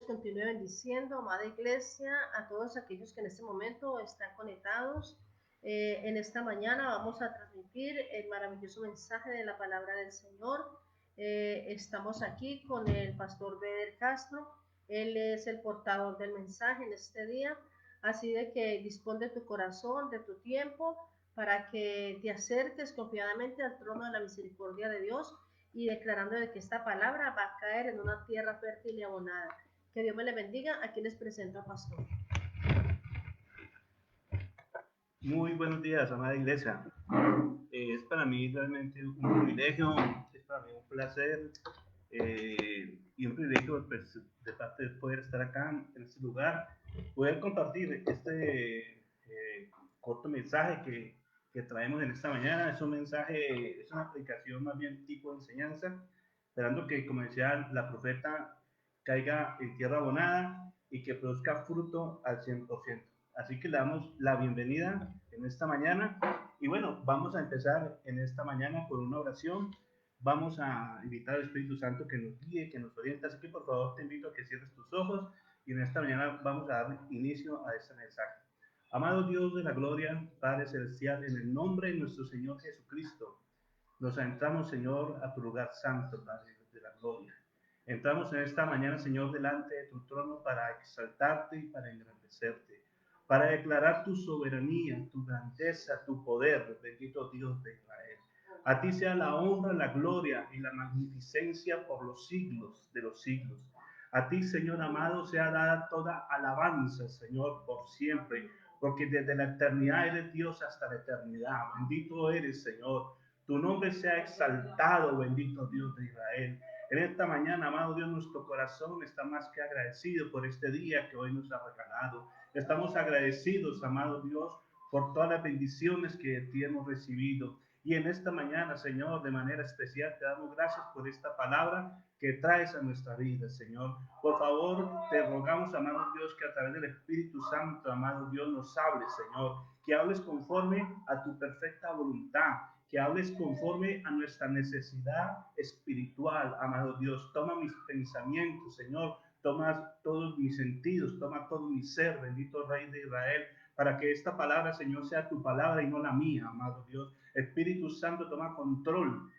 continúe bendiciendo, amada iglesia, a todos aquellos que en este momento están conectados. En esta mañana vamos a transmitir el maravilloso mensaje de la palabra del Señor. Estamos aquí con el pastor Beder Castro. Él es el portador del mensaje en este día. Así de que dispón de tu corazón, de tu tiempo, para que te acerques confiadamente al trono de la misericordia de Dios y declarando de que esta palabra va a caer en una tierra fértil y abonada. Que Dios me le bendiga. Aquí les presento al pastor. Muy buenos días, amada iglesia. Es para mí realmente un privilegio, es para mí un placer y un privilegio pues, de parte de poder estar acá en este lugar, poder compartir este corto mensaje que traemos en esta mañana. Es un mensaje, es una aplicación más bien tipo de enseñanza, esperando que, como decía la profeta, caiga en tierra abonada y que produzca fruto al 100%. Así que le damos la bienvenida en esta mañana. Y bueno, vamos a empezar en esta mañana con una oración. Vamos a invitar al Espíritu Santo que nos guíe, que nos oriente. Así que por favor te invito a que cierres tus ojos y en esta mañana vamos a dar inicio a este mensaje. Amado Dios de la gloria, Padre celestial, en el nombre de nuestro Señor Jesucristo, nos entramos, Señor, a tu lugar santo, Padre de la gloria. Entramos en esta mañana, Señor, delante de tu trono para exaltarte y para engrandecerte, para declarar tu soberanía, tu grandeza, tu poder, bendito Dios de Israel. A ti sea la honra, la gloria y la magnificencia por los siglos de los siglos. A ti, Señor amado, sea dada toda alabanza, Señor, por siempre, porque desde la eternidad eres Dios hasta la eternidad. Bendito eres, Señor. Tu nombre sea exaltado, bendito Dios de Israel. En esta mañana, amado Dios, nuestro corazón está más que agradecido por este día que hoy nos ha regalado. Estamos agradecidos, amado Dios, por todas las bendiciones que te hemos recibido. Y en esta mañana, Señor, de manera especial te damos gracias por esta palabra que traes a nuestra vida, Señor. Por favor, te rogamos, amado Dios, que a través del Espíritu Santo, amado Dios, nos hables, Señor. Que hables conforme a tu perfecta voluntad, que hables conforme a nuestra necesidad espiritual, amado Dios. Toma mis pensamientos, Señor. Toma todos mis sentidos, toma todo mi ser, bendito Rey de Israel, para que esta palabra, Señor, sea tu palabra y no la mía, amado Dios. Espíritu Santo, toma control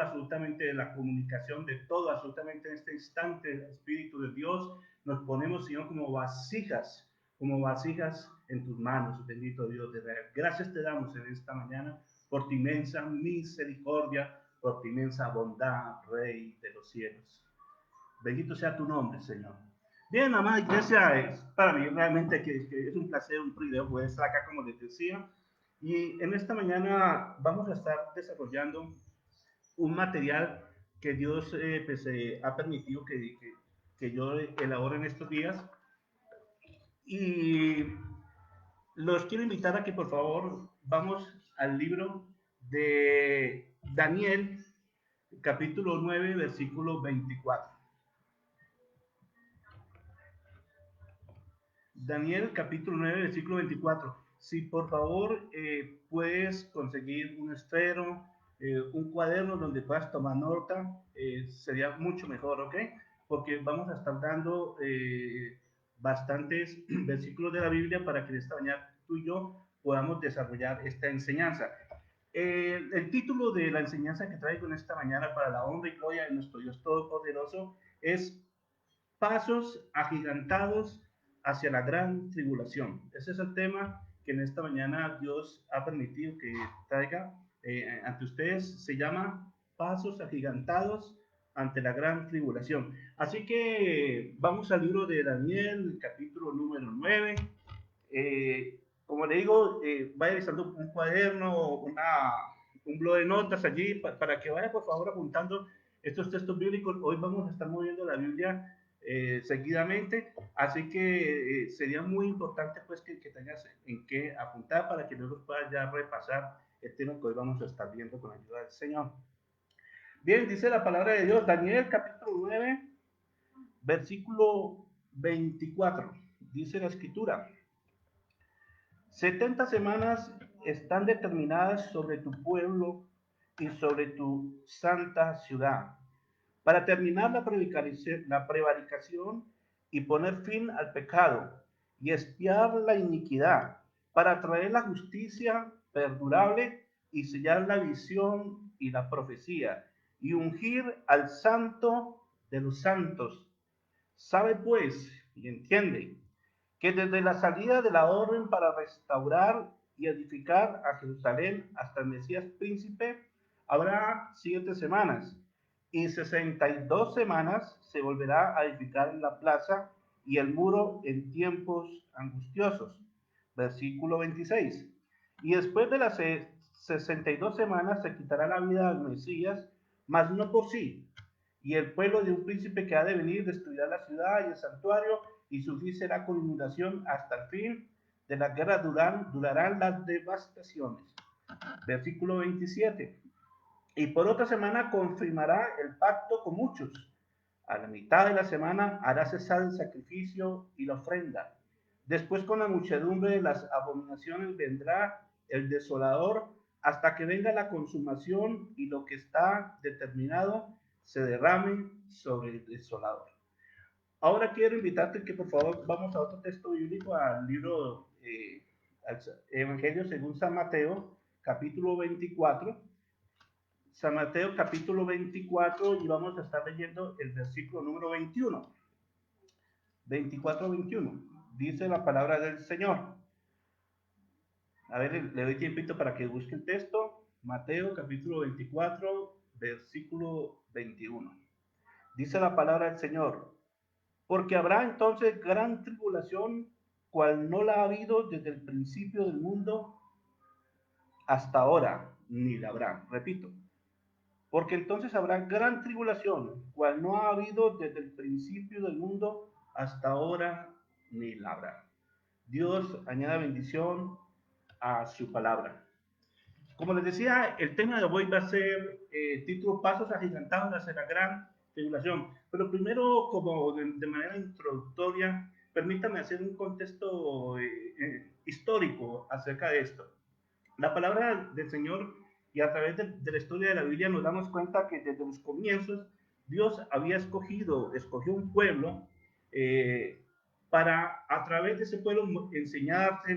absolutamente de la comunicación de todo, absolutamente en este instante, Espíritu de Dios, nos ponemos, Señor, como vasijas en tus manos, bendito Dios de Israel. Gracias te damos en esta mañana por tu inmensa misericordia, por tu inmensa bondad, Rey de los cielos. Bendito sea tu nombre, Señor. Bien, amada iglesia, es para mí realmente que es un placer, un privilegio poder estar acá, como les decía. Y en esta mañana vamos a estar desarrollando un material que Dios ha permitido que yo elabore en estos días. Y los quiero invitar a que por favor vamos al libro de Daniel, capítulo 9, versículo 24. Daniel, capítulo 9, versículo 24. Si por favor puedes conseguir un esfero, un cuaderno donde puedas tomar nota, sería mucho mejor, ¿ok? Porque vamos a estar dando bastantes versículos de la Biblia para que esta mañana tú y yo podamos desarrollar esta enseñanza. El título de la enseñanza que traigo en esta mañana para la honra y gloria de nuestro Dios Todopoderoso es Pasos agigantados hacia la gran tribulación. Ese es el tema que en esta mañana Dios ha permitido que traiga ante ustedes. Se llama Pasos agigantados ante la gran tribulación. Así que vamos al libro de Daniel, capítulo número 9. Como le digo, vaya realizando un cuaderno, un blog de notas allí para que vaya por favor apuntando estos textos bíblicos. Hoy vamos a estar moviendo la Biblia seguidamente, así que sería muy importante pues que tengas en qué apuntar para que luego puedas ya repasar el tema que hoy vamos a estar viendo con la ayuda del Señor. Bien, dice la palabra de Dios, Daniel capítulo 9, versículo 24, dice la escritura: 70 semanas están determinadas sobre tu pueblo y sobre tu santa ciudad, para terminar la prevaricación y poner fin al pecado y expiar la iniquidad, para traer la justicia perdurable y sellar la visión y la profecía, y ungir al santo de los santos. Sabe pues y entiende que desde la salida de la orden para restaurar y edificar a Jerusalén hasta el Mesías príncipe, habrá 7 semanas, y 62 semanas se volverá a edificar la plaza y el muro en tiempos angustiosos. Versículo 26. Y después de las 62 semanas se quitará la vida al Mesías, mas no por sí. Y el pueblo de un príncipe que ha de venir destruirá la ciudad y el santuario, y su fin será con inundación hasta el fin de la guerra durarán las devastaciones. Versículo 27. Y por otra semana confirmará el pacto con muchos. A la mitad de la semana hará cesar el sacrificio y la ofrenda. Después con la muchedumbre de las abominaciones vendrá el desolador hasta que venga la consumación y lo que está determinado se derrame sobre el desolador. Ahora quiero invitarte que por favor vamos a otro texto bíblico, al libro, al Evangelio según San Mateo, capítulo 24. San Mateo capítulo 24 y vamos a estar leyendo el versículo número 21. 24-21. Dice la palabra del Señor. A ver, le doy tiempito para que busque el texto. Mateo capítulo 24, versículo 21. Dice la palabra del Señor. Porque habrá entonces gran tribulación, cual no la ha habido desde el principio del mundo hasta ahora, ni la habrá. Repito. Porque entonces habrá gran tribulación, cual no ha habido desde el principio del mundo hasta ahora, ni la habrá. Dios añada bendición a su palabra. Como les decía, el tema de hoy va a ser título Pasos agigantados hacia la gran tribulación. Pero primero, como de manera introductoria, permítame hacer un contexto histórico acerca de esto. La palabra del Señor y a través de la historia de la Biblia nos damos cuenta que desde los comienzos Dios había escogió un pueblo para a través de ese pueblo enseñarse,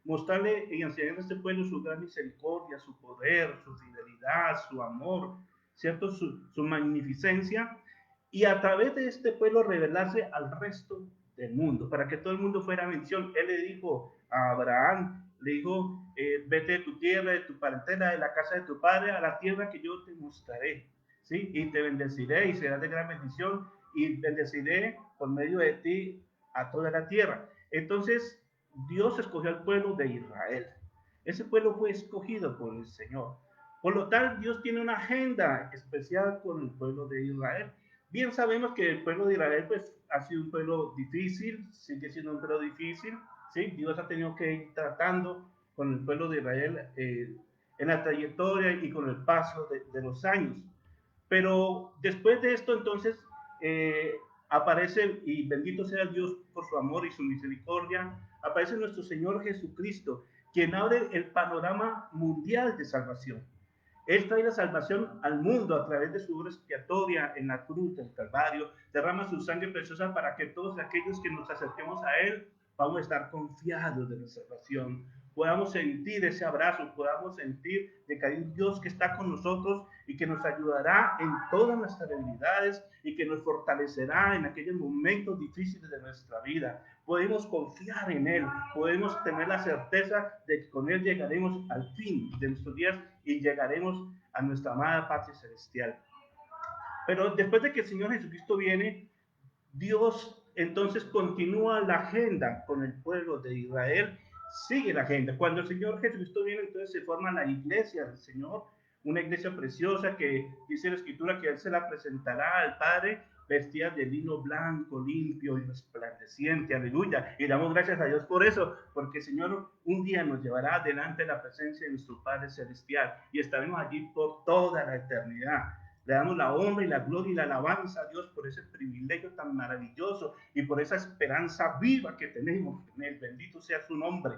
mostrarle y enseñarle a este pueblo su gran misericordia, su poder, su fidelidad, su amor, ¿cierto? Su magnificencia, y a través de este pueblo revelarse al resto del mundo, para que todo el mundo fuera bendición. Él le dijo a Abraham, le dijo, vete de tu tierra, de tu parentela, de la casa de tu padre, a la tierra que yo te mostraré, ¿sí? Y te bendeciré y serás de gran bendición, y bendeciré por medio de ti a toda la tierra. Entonces, Dios escogió al pueblo de Israel. Ese pueblo fue escogido por el Señor. Por lo tal, Dios tiene una agenda especial con el pueblo de Israel. Bien sabemos que el pueblo de Israel pues, ha sido un pueblo difícil, sigue siendo un pueblo difícil, ¿sí? Dios ha tenido que ir tratando con el pueblo de Israel en la trayectoria y con el paso de los años. Pero después de esto, entonces, aparece, y bendito sea Dios por su amor y su misericordia, aparece nuestro Señor Jesucristo, quien abre el panorama mundial de salvación. Él trae la salvación al mundo a través de su obra expiatoria en la cruz del Calvario, derrama su sangre preciosa para que todos aquellos que nos acerquemos a Él vamos a estar confiados de la salvación, podamos sentir ese abrazo, podamos sentir de que hay un Dios que está con nosotros y que nos ayudará en todas nuestras debilidades y que nos fortalecerá en aquellos momentos difíciles de nuestra vida. Podemos confiar en Él, podemos tener la certeza de que con Él llegaremos al fin de nuestros días y llegaremos a nuestra amada patria celestial. Pero después de que el Señor Jesucristo viene, Dios entonces continúa la agenda con el pueblo de Israel, sigue la agenda. Cuando el Señor Jesucristo viene, entonces se forma la iglesia del Señor, una iglesia preciosa que dice la Escritura que Él se la presentará al Padre vestida de lino blanco, limpio y resplandeciente, aleluya. Y damos gracias a Dios por eso, porque el Señor un día nos llevará delante de la presencia de nuestro Padre Celestial y estaremos allí por toda la eternidad. Le damos la honra y la gloria y la alabanza a Dios por ese privilegio tan maravilloso y por esa esperanza viva que tenemos en Él. Bendito sea su nombre.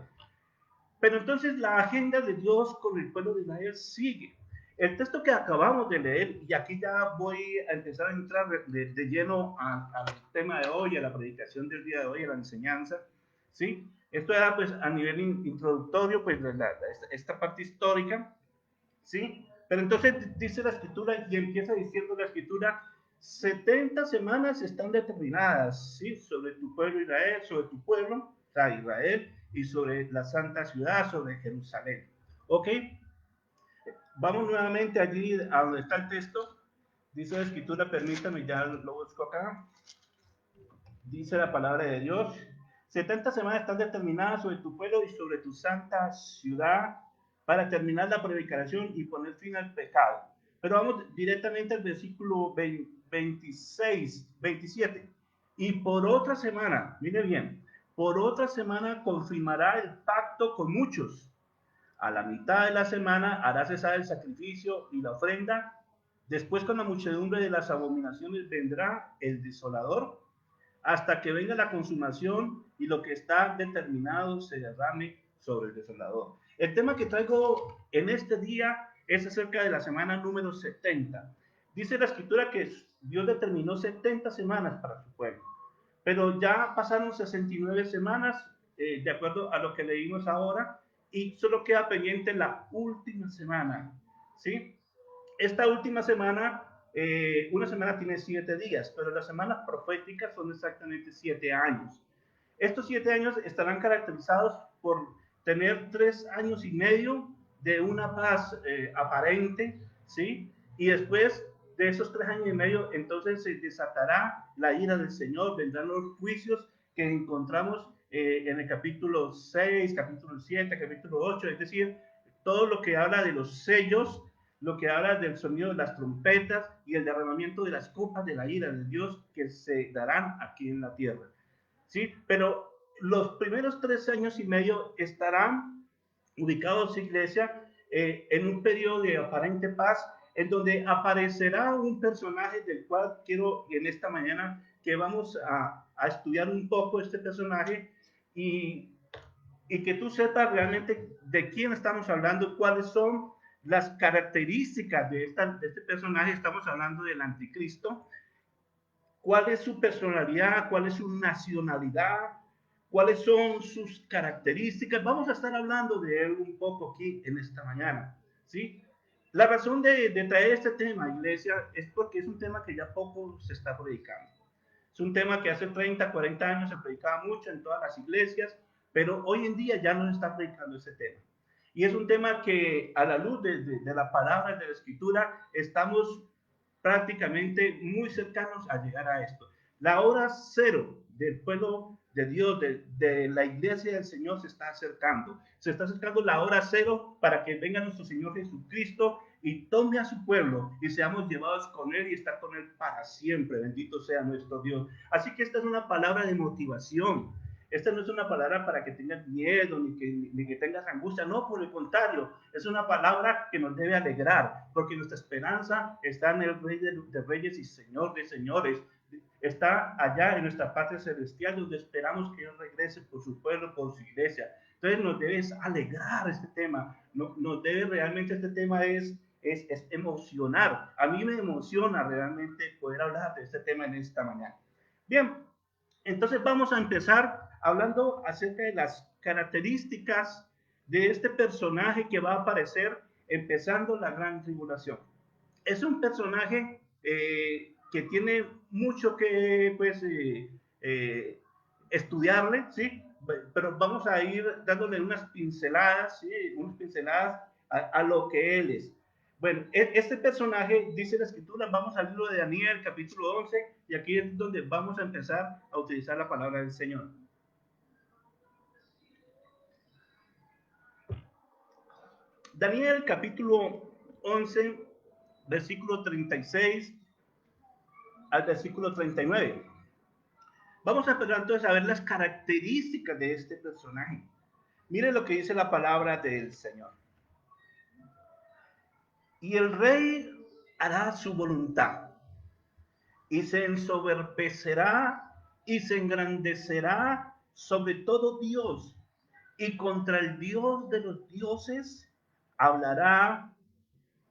Pero entonces la agenda de Dios con el pueblo de Israel sigue. El texto que acabamos de leer, y aquí ya voy a empezar a entrar de lleno al tema de hoy, a la predicación del día de hoy, a la enseñanza, ¿sí? Esto era pues a nivel introductorio, pues esta parte histórica, ¿sí? Pero entonces dice la escritura y empieza diciendo la escritura, 70 semanas están determinadas, ¿sí? Sobre tu pueblo Israel, sobre tu pueblo, o sea, Israel, y sobre la santa ciudad, sobre Jerusalén. ¿Ok? Vamos nuevamente allí a donde está el texto. Dice la escritura, permítame, ya lo busco acá. Dice la palabra de Dios. 70 semanas están determinadas sobre tu pueblo y sobre tu santa ciudad para terminar la predicación y poner fin al pecado. Pero vamos directamente al versículo 26, 27. Y por otra semana, mire bien, por otra semana confirmará el pacto con muchos. A la mitad de la semana hará cesar el sacrificio y la ofrenda. Después con la muchedumbre de las abominaciones vendrá el desolador hasta que venga la consumación y lo que está determinado se derrame sobre el desolador. El tema que traigo en este día es acerca de la semana número 70. Dice la escritura que Dios determinó 70 semanas para su pueblo, pero ya pasaron 69 semanas, de acuerdo a lo que leímos ahora, y solo queda pendiente la última semana, ¿sí? Esta última semana, una semana tiene 7 días, pero las semanas proféticas son exactamente 7 años. Estos 7 años estarán caracterizados por tener 3 años y medio de una paz aparente, ¿sí? Y después de esos 3 años y medio, entonces se desatará la ira del Señor, vendrán los juicios que encontramos en el capítulo 6, capítulo 7, capítulo 8, es decir, todo lo que habla de los sellos, lo que habla del sonido de las trompetas y el derramamiento de las copas de la ira de Dios que se darán aquí en la tierra. ¿Sí? Pero los primeros 3 años y medio estarán ubicados, iglesia, en un periodo de aparente paz, en donde aparecerá un personaje del cual quiero en esta mañana que vamos a estudiar un poco este personaje y, y que tú sepas realmente de quién estamos hablando, cuáles son las características de este personaje. Estamos hablando del anticristo, cuál es su personalidad, cuál es su nacionalidad, cuáles son sus características. Vamos a estar hablando de él un poco aquí en esta mañana, ¿sí? La razón de traer este tema, iglesia, es porque es un tema que ya poco se está predicando. Es un tema que hace 30, 40 años se predicaba mucho en todas las iglesias, pero hoy en día ya no se está predicando ese tema. Y es un tema que a la luz de la palabra de la escritura estamos prácticamente muy cercanos a llegar a esto. La hora cero del pueblo de Dios, de la iglesia del Señor se está acercando. Se está acercando la hora cero para que venga nuestro Señor Jesucristo y tome a su pueblo y seamos llevados con Él y estar con Él para siempre. Bendito sea nuestro Dios. Así que esta es una palabra de motivación. Esta no es una palabra para que tengas miedo ni que tengas angustia, no, por el contrario, es una palabra que nos debe alegrar, porque nuestra esperanza está en el Rey de Reyes y Señor de Señores. Está allá en nuestra patria celestial, donde esperamos que Él regrese por su pueblo, por su iglesia. Entonces nos debe alegrar este tema, nos debe realmente, este tema es emocionar. A mí me emociona realmente poder hablar de este tema en esta mañana. Bien, entonces vamos a empezar hablando acerca de las características de este personaje que va a aparecer empezando la gran tribulación. Es un personaje que tiene mucho que pues, estudiarle, ¿sí? Pero vamos a ir dándole unas pinceladas, ¿sí? Unas pinceladas a lo que él es. Bueno, este personaje, dice la escritura, vamos al libro de Daniel, capítulo 11, y aquí es donde vamos a empezar a utilizar la palabra del Señor. Daniel, capítulo 11, versículo 36 al versículo 39. Vamos a empezar entonces a ver las características de este personaje. Miren lo que dice la palabra del Señor. Y el rey hará su voluntad y se ensoberbecerá y se engrandecerá sobre todo Dios, y contra el Dios de los dioses hablará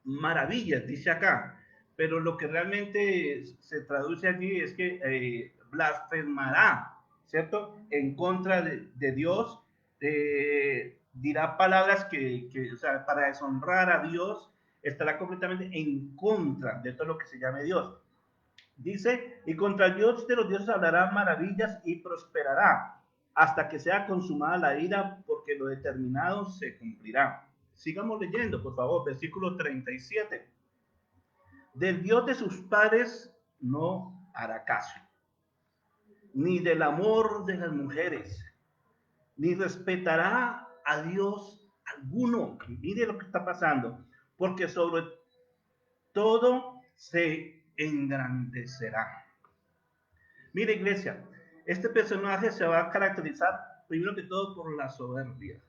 maravillas, dice acá, pero lo que realmente se traduce allí es que blasfemará, ¿cierto? En contra de Dios, dirá palabras o sea, para deshonrar a Dios, estará completamente en contra de todo lo que se llame Dios. Dice, y contra el Dios de los dioses hablará maravillas y prosperará hasta que sea consumada la ira, porque lo determinado se cumplirá. Sigamos leyendo, por favor, versículo 37. Del Dios de sus padres no hará caso, ni del amor de las mujeres, ni respetará a Dios alguno. Mire lo que está pasando, porque sobre todo se engrandecerá. Mire, iglesia, este personaje se va a caracterizar primero que todo por la soberbia,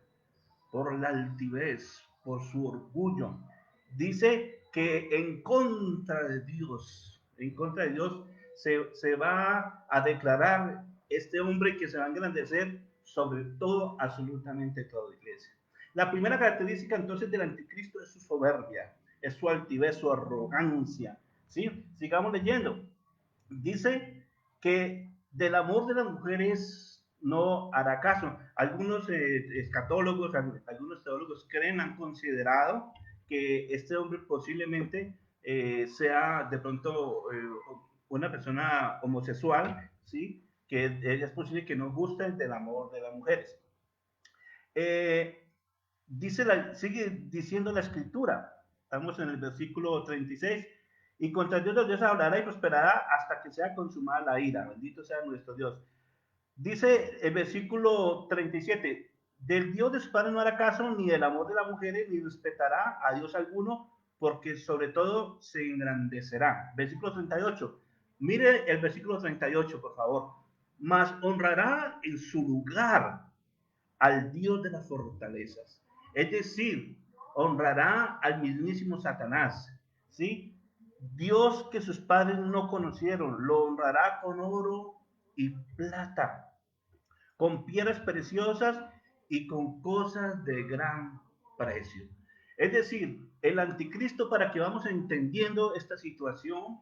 por la altivez, por su orgullo. Dice que en contra de Dios, se va a declarar este hombre que se va a engrandecer sobre todo, absolutamente todo, iglesia. La primera característica entonces del anticristo es su soberbia, es su altivez, su arrogancia. ¿Sí? Sigamos leyendo. Dice que del amor de las mujeres no hará caso. Algunos escatólogos, algunos teólogos creen, han considerado que este hombre posiblemente sea de pronto una persona homosexual, ¿sí? Que es posible que no guste del amor de las mujeres. Sigue diciendo la escritura, estamos en el versículo 36, y contra Dios hablará y prosperará hasta que sea consumada la ira, bendito sea nuestro Dios. Dice el versículo 37, del Dios de su padre no hará caso, ni del amor de las mujeres, ni respetará a Dios alguno, porque sobre todo se engrandecerá. Versículo 38, mire el versículo 38, por favor, mas honrará en su lugar al Dios de las fortalezas. Es decir, honrará al mismísimo Satanás, ¿sí? Dios que sus padres no conocieron, lo honrará con oro y plata, con piedras preciosas y con cosas de gran precio. Es decir, el anticristo, para que vamos entendiendo esta situación,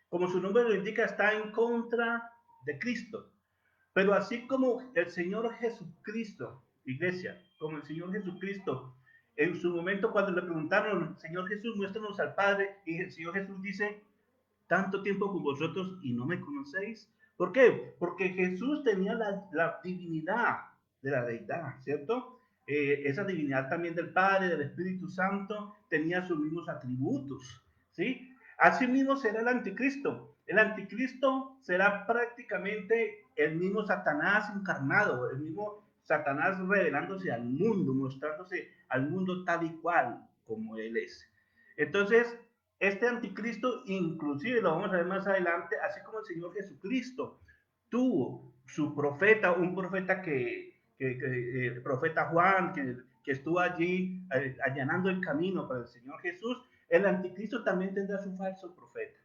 como su nombre lo indica, está en contra de Cristo. Pero así como el Señor Jesucristo, iglesia, como el Señor Jesucristo, en su momento cuando le preguntaron, Señor Jesús, muéstranos al Padre, y el Señor Jesús dice, tanto tiempo con vosotros y no me conocéis. ¿Por qué? Porque Jesús tenía la divinidad de la deidad, ¿cierto? Esa divinidad también del Padre, del Espíritu Santo, tenía sus mismos atributos, ¿sí? Así mismo será el anticristo. El anticristo será prácticamente el mismo Satanás encarnado, el mismo Satanás revelándose al mundo, mostrándose al mundo tal y cual como él es. Entonces, este anticristo, inclusive lo vamos a ver más adelante, así como el Señor Jesucristo tuvo su profeta, un profeta profeta Juan, que estuvo allí allanando el camino para el Señor Jesús, el anticristo también tendrá su falso profeta.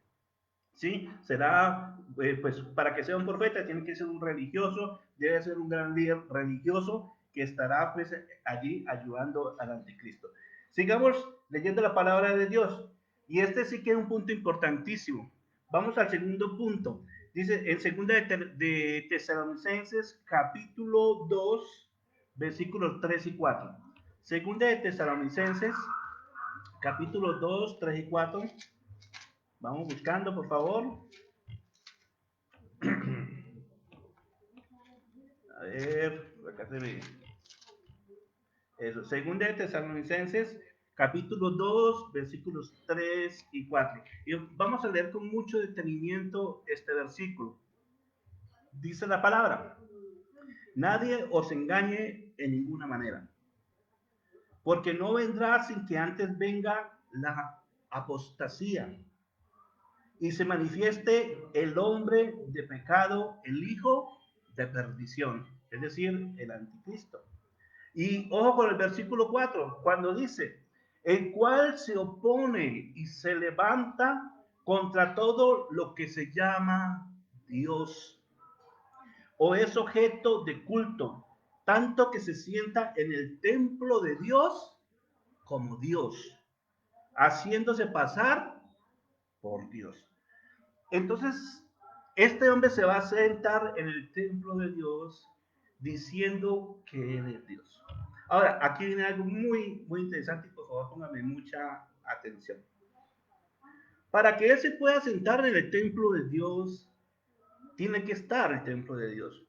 ¿Sí? Será, pues para que sea un profeta tiene que ser un religioso, debe ser un gran líder religioso que estará pues allí ayudando al anticristo. Sigamos leyendo la palabra de Dios. Y este sí que es un punto importantísimo. Vamos al segundo punto. Dice en segunda de Tesalonicenses capítulo 2 versículos 3 y 4. Segunda de Tesalonicenses capítulo 2 3 y 4. Vamos buscando, por favor. A ver, acá se ve. Eso, segunda de Tesalonicenses, capítulo 2, versículos 3 y 4. Y vamos a leer con mucho detenimiento este versículo. Dice la palabra: nadie os engañe en ninguna manera, porque no vendrá sin que antes venga la apostasía y se manifieste el hombre de pecado, el hijo de perdición, es decir, el anticristo. Y ojo con el versículo 4, cuando dice, el cual se opone y se levanta contra todo lo que se llama Dios o es objeto de culto, tanto que se sienta en el templo de Dios como Dios. haciéndose pasar por Dios. Entonces, este hombre se va a sentar en el templo de Dios diciendo que él es Dios. Ahora, aquí viene algo muy, muy interesante y por favor póngame mucha atención. Para que él se pueda sentar en el templo de Dios, tiene que estar el templo de Dios.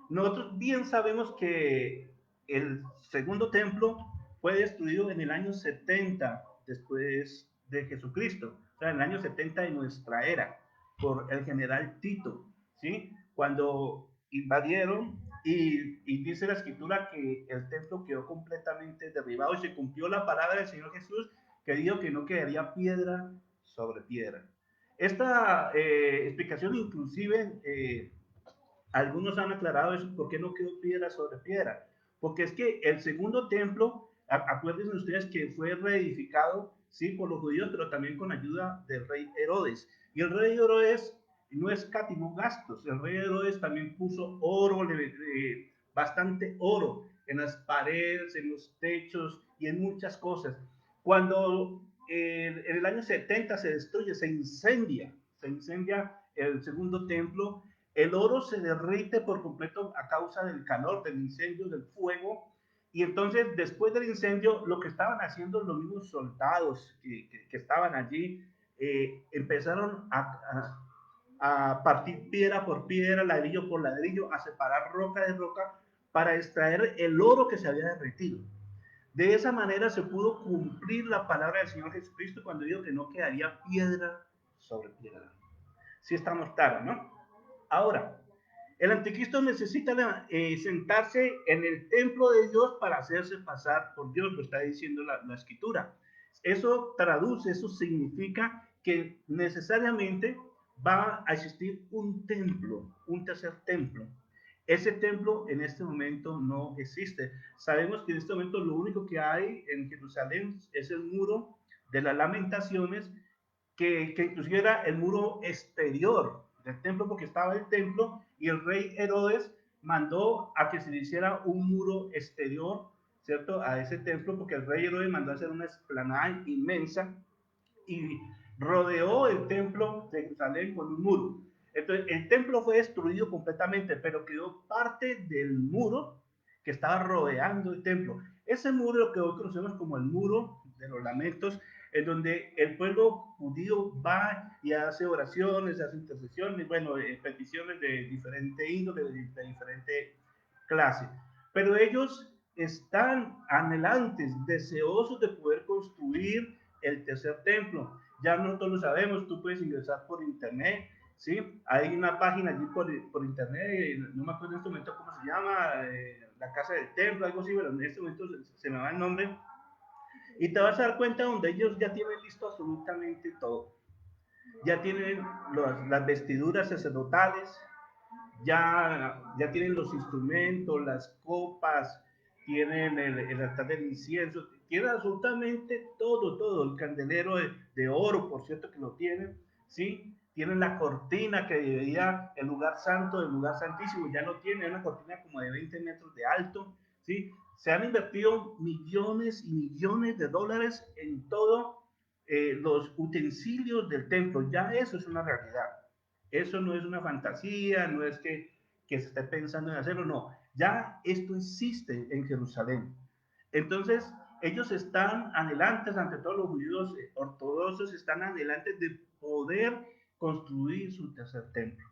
Nosotros bien sabemos que el segundo templo fue destruido en el año 70 después de Jesucristo, o sea, en el año 70 de nuestra era, por el general Tito, ¿sí? Cuando invadieron y dice la escritura que el templo quedó completamente derribado y se cumplió la palabra del Señor Jesús que dijo que no quedaría piedra sobre piedra. Esta explicación inclusive algunos han aclarado eso, ¿por qué no quedó piedra sobre piedra? Porque es que el segundo templo, acuérdense ustedes que fue reedificado, sí, por los judíos, pero también con ayuda del rey Herodes. Y el rey Herodes no escatimó gastos, el rey Herodes también puso oro, bastante oro en las paredes, en los techos y en muchas cosas. Cuando en el año 70 se destruye, se incendia el segundo templo, el oro se derrite por completo a causa del calor, del incendio, del fuego. Y entonces, después del incendio, lo que estaban haciendo los mismos soldados que estaban allí, empezaron a partir piedra por piedra, ladrillo por ladrillo, a separar roca de roca para extraer el oro que se había derretido. De esa manera se pudo cumplir la palabra del Señor Jesucristo cuando dijo que no quedaría piedra sobre piedra. Si estamos claros, ¿no? Ahora, el anticristo necesita sentarse en el templo de Dios para hacerse pasar por Dios, lo está diciendo la escritura. Eso traduce, eso significa que necesariamente va a existir un templo, un tercer templo. Ese templo en este momento no existe. Sabemos que en este momento lo único que hay en Jerusalén es el muro de las lamentaciones, que inclusive era el muro exterior del templo, porque estaba el templo y el rey Herodes mandó a que se le hiciera un muro exterior, ¿cierto? A ese templo, porque el rey Herodes mandó a hacer una explanada inmensa y rodeó el templo de Jerusalén con un muro. Entonces, el templo fue destruido completamente, pero quedó parte del muro que estaba rodeando el templo. Ese muro, lo que hoy conocemos como el muro de los lamentos, en donde el pueblo judío va y hace oraciones, hace intercesiones, bueno, peticiones de diferente índole, de diferente clase. Pero ellos están anhelantes, deseosos de poder construir el tercer templo. Ya nosotros lo sabemos, tú puedes ingresar por internet, ¿sí? Hay una página allí por internet, no me acuerdo en este momento cómo se llama, la casa del templo, algo así, pero en este momento se me va el nombre, y te vas a dar cuenta donde ellos ya tienen listo absolutamente todo. Ya tienen las vestiduras sacerdotales, ya tienen los instrumentos, las copas, tienen el altar del incienso, tienen absolutamente todo, todo, el candelero de oro, por cierto que lo tienen, ¿sí? Tienen la cortina que dividía el lugar santo del lugar santísimo, ya lo tienen, una cortina como de 20 metros de alto, ¿sí? Se han invertido millones y millones de dólares en todo los utensilios del templo, ya eso es una realidad. Eso no es una fantasía, no es que se esté pensando en hacerlo, no. Ya esto existe en Jerusalén. Entonces, ellos están adelantes, ante todos los judíos ortodoxos, están adelantes de poder construir su tercer templo.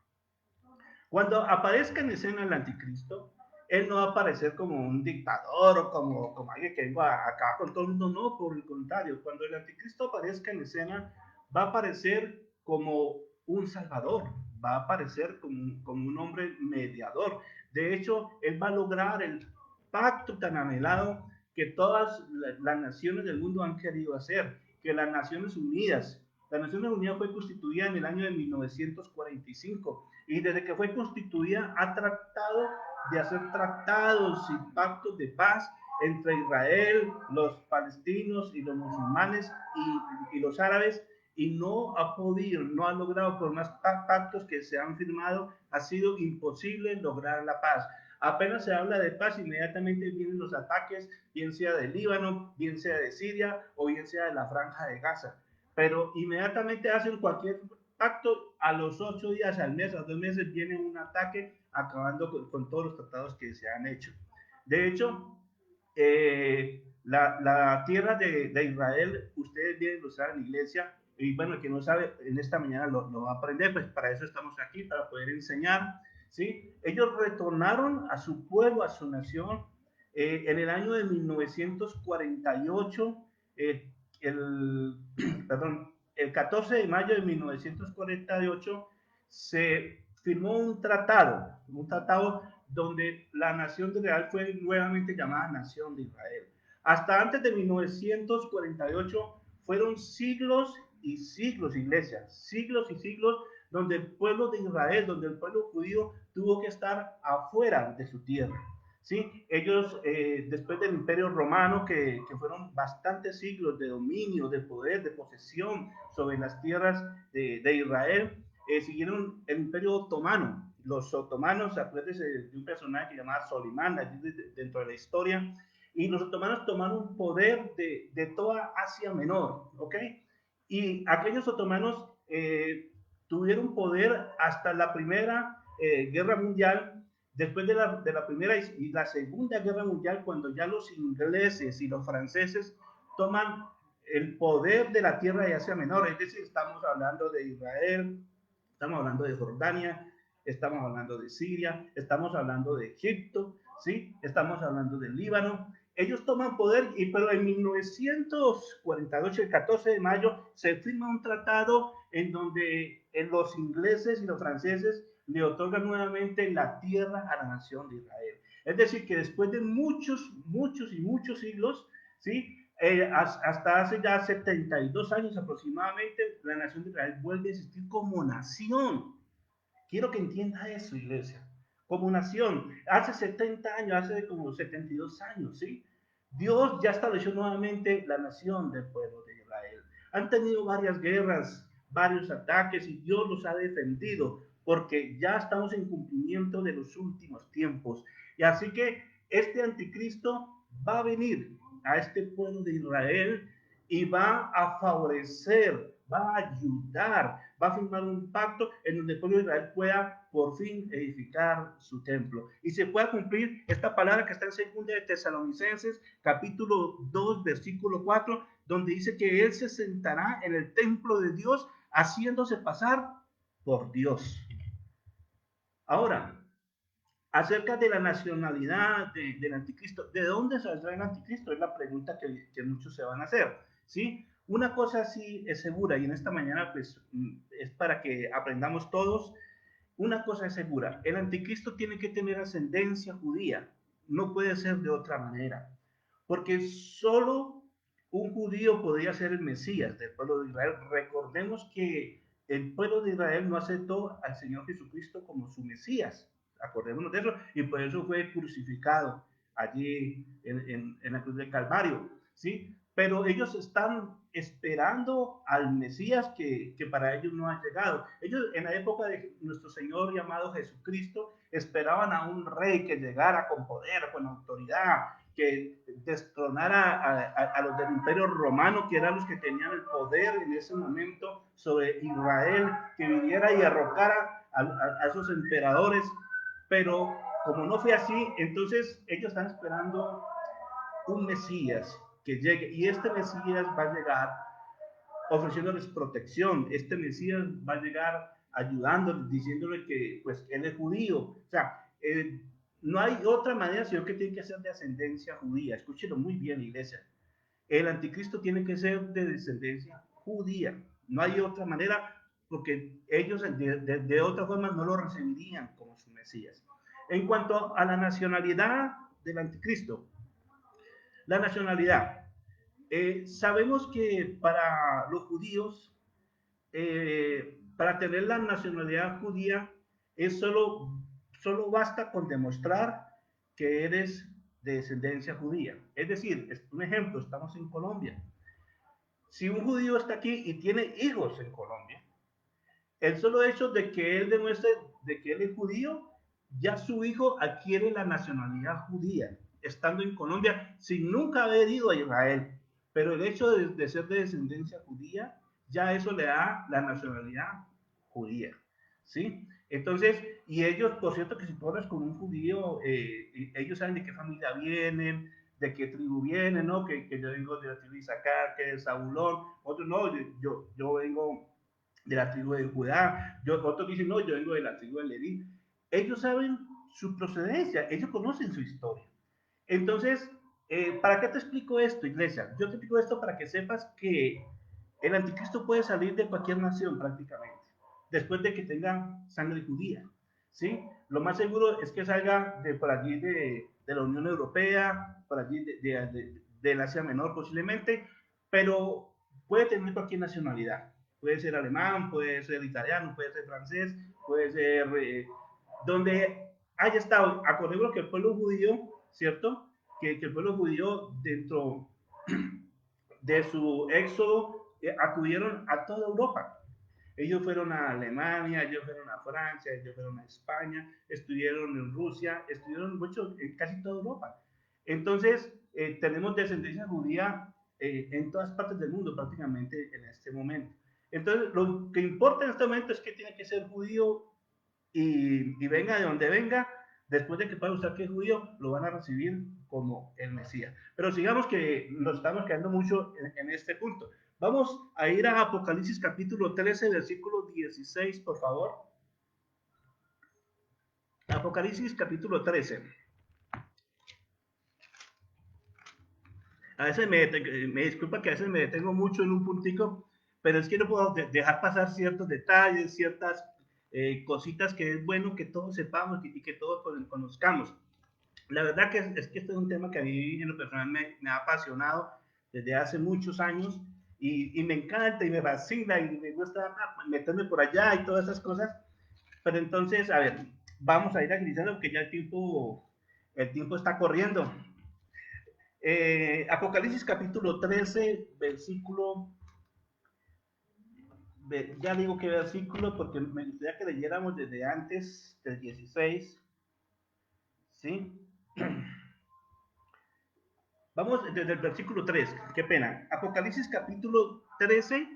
Cuando aparezca en escena el anticristo, él no va a aparecer como un dictador o como alguien que venga a acabar con todo el mundo, no, por el contrario, cuando el anticristo aparezca en escena, va a aparecer como un salvador, va a aparecer como un hombre mediador. De hecho, él va a lograr el pacto tan anhelado que todas las naciones del mundo han querido hacer, que las Naciones Unidas fue constituida en el año de 1945 y desde que fue constituida ha tratado de hacer tratados y pactos de paz entre Israel, los palestinos y los musulmanes y los árabes, y no ha podido, no ha logrado, por más pactos que se han firmado, ha sido imposible lograr la paz. Apenas se habla de paz, inmediatamente vienen los ataques, bien sea del Líbano, bien sea de Siria o bien sea de la Franja de Gaza. Pero inmediatamente hacen cualquier pacto, a los 8 días, al mes, a los 2 meses, viene un ataque acabando con todos los tratados que se han hecho. De hecho, la tierra de Israel, ustedes bien lo saben, iglesia, y bueno, el que no sabe, en esta mañana lo va a aprender, pues para eso estamos aquí, para poder enseñar, ¿sí? Ellos retornaron a su pueblo, a su nación, en el año de 1948, el, perdón, el 14 de mayo de 1948 se firmó un tratado donde la nación de Israel fue nuevamente llamada Nación de Israel. Hasta antes de 1948 fueron siglos y siglos, iglesia, siglos y siglos donde el pueblo de Israel, donde el pueblo judío tuvo que estar afuera de su tierra. ¿Sí? Ellos, después del Imperio Romano, que fueron bastantes siglos de dominio, de poder, de posesión sobre las tierras de Israel, siguieron el Imperio Otomano. Los otomanos, acuérdense de un personaje que llamaba Solimán, allí dentro de la historia, y los otomanos tomaron poder de toda Asia Menor, ¿ok? Y aquellos otomanos tuvieron poder hasta la Primera Guerra Mundial. Después de la Primera y la Segunda Guerra Mundial, cuando ya los ingleses y los franceses toman el poder de la tierra de Asia Menor, es decir, estamos hablando de Israel, estamos hablando de Jordania, estamos hablando de Siria, estamos hablando de Egipto, ¿sí? Estamos hablando del Líbano. Ellos toman poder, pero en 1948, el 14 de mayo, se firma un tratado en donde los ingleses y los franceses le otorgan nuevamente la tierra a la nación de Israel. Es decir, que después de muchos, muchos y muchos siglos, ¿sí? Hasta hace ya 72 años aproximadamente, la nación de Israel vuelve a existir como nación. Quiero que entienda eso, iglesia. Como nación, hace 70 años, hace como 72 años, ¿sí? Dios ya estableció nuevamente la nación del pueblo de Israel. Han tenido varias guerras, varios ataques y Dios los ha defendido porque ya estamos en cumplimiento de los últimos tiempos. Y así que este anticristo va a venir a este pueblo de Israel y va a favorecer, va a ayudar, va a firmar un pacto en donde el pueblo de Israel pueda por fin edificar su templo y se pueda cumplir esta palabra que está en 2 de Tesalonicenses capítulo 2 versículo 4, donde dice que él se sentará en el templo de Dios haciéndose pasar por Dios. Ahora, acerca de la nacionalidad del anticristo, ¿de dónde saldrá el anticristo? Es la pregunta que muchos se van a hacer, ¿sí? Una cosa sí es segura, y en esta mañana pues es para que aprendamos todos. Una cosa es segura, el anticristo tiene que tener ascendencia judía, no puede ser de otra manera, porque solo un judío podría ser el Mesías del pueblo de Israel. Recordemos que el pueblo de Israel no aceptó al Señor Jesucristo como su Mesías, acordémonos de eso, y por eso fue crucificado allí en la cruz del Calvario, ¿sí? Pero ellos están esperando al Mesías que para ellos no ha llegado. Ellos en la época de nuestro Señor llamado Jesucristo esperaban a un rey que llegara con poder, con autoridad, que destronara a los del Imperio Romano, que eran los que tenían el poder en ese momento sobre Israel, que viniera y derrocara a esos emperadores. Pero como no fue así, entonces ellos están esperando un Mesías que llegue, y este Mesías va a llegar ofreciéndoles protección, este Mesías va a llegar ayudándoles, diciéndole que pues él es judío, o sea, no hay otra manera sino que tiene que ser de ascendencia judía. Escúchelo muy bien, iglesia, el anticristo tiene que ser de descendencia judía, no hay otra manera, porque ellos de otra forma no lo recibirían como su Mesías. En cuanto a la nacionalidad del anticristo, la nacionalidad. Sabemos que para los judíos, para tener la nacionalidad judía, es solo basta con demostrar que eres de descendencia judía. Es decir, es un ejemplo, estamos en Colombia. Si un judío está aquí y tiene hijos en Colombia, el solo hecho de que él demuestre de que él es judío, ya su hijo adquiere la nacionalidad judía, estando en Colombia sin nunca haber ido a Israel. Pero el hecho de ser de descendencia judía, ya eso le da la nacionalidad judía. ¿Sí? Entonces, y ellos, por cierto, que si tú hablas con un judío, ellos saben de qué familia vienen, de qué tribu vienen, ¿no? Que yo vengo de la tribu de Isaacar, que es Zabulón, otros no, yo vengo de la tribu de Judá, otros dicen, no, yo vengo de la tribu de Leví. Ellos saben su procedencia, ellos conocen su historia. Entonces, ¿para qué te explico esto, iglesia? Yo te explico esto para que sepas que el anticristo puede salir de cualquier nación prácticamente, después de que tenga sangre judía, ¿sí? Lo más seguro es que salga de por allí de la Unión Europea, por allí del Asia Menor posiblemente, pero puede tener cualquier nacionalidad. Puede ser alemán, puede ser italiano, puede ser francés, puede ser donde haya estado. Acordémonos que el pueblo judío, ¿cierto? Que el pueblo judío dentro de su éxodo acudieron a toda Europa. Ellos fueron a Alemania, ellos fueron a Francia, ellos fueron a España, estuvieron en Rusia, estuvieron mucho, en casi toda Europa. Entonces, tenemos descendencia judía en todas partes del mundo prácticamente en este momento. Entonces, lo que importa en este momento es que tiene que ser judío y venga de donde venga, después de que pueda usar que es judío, lo van a recibir como el Mesías. Pero sigamos que nos estamos quedando mucho en este punto. Vamos a ir a Apocalipsis capítulo 13, versículo 16, por favor. Apocalipsis capítulo 13. A veces me disculpa que a veces me detengo mucho en un puntico, pero es que no puedo dejar pasar ciertos detalles, ciertas cositas que es bueno que todos sepamos y que todos conozcamos. La verdad que es que este es un tema que a mí en lo personal me ha apasionado desde hace muchos años y me encanta y me fascina y me gusta meterme por allá y todas esas cosas. Pero entonces, a ver, vamos a ir agilizando porque ya el tiempo está corriendo. Apocalipsis capítulo 13, versículo, ya digo que versículo porque me gustaría que leyéramos desde antes del 16, ¿sí? Vamos desde el versículo 3, qué pena. Apocalipsis capítulo 13,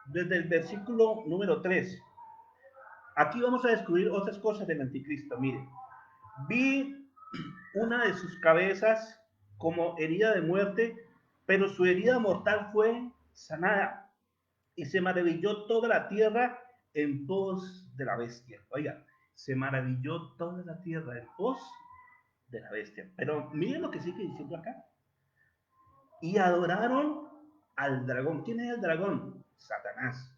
desde el versículo número 3. Aquí vamos a descubrir otras cosas del anticristo. Mire, vi una de sus cabezas como herida de muerte, pero su herida mortal fue sanada y se maravilló toda la tierra en pos de la bestia. Oiga, se maravilló toda la tierra en pos de la bestia. Pero miren lo que sigue diciendo acá. Y adoraron al dragón. ¿Quién es el dragón? Satanás.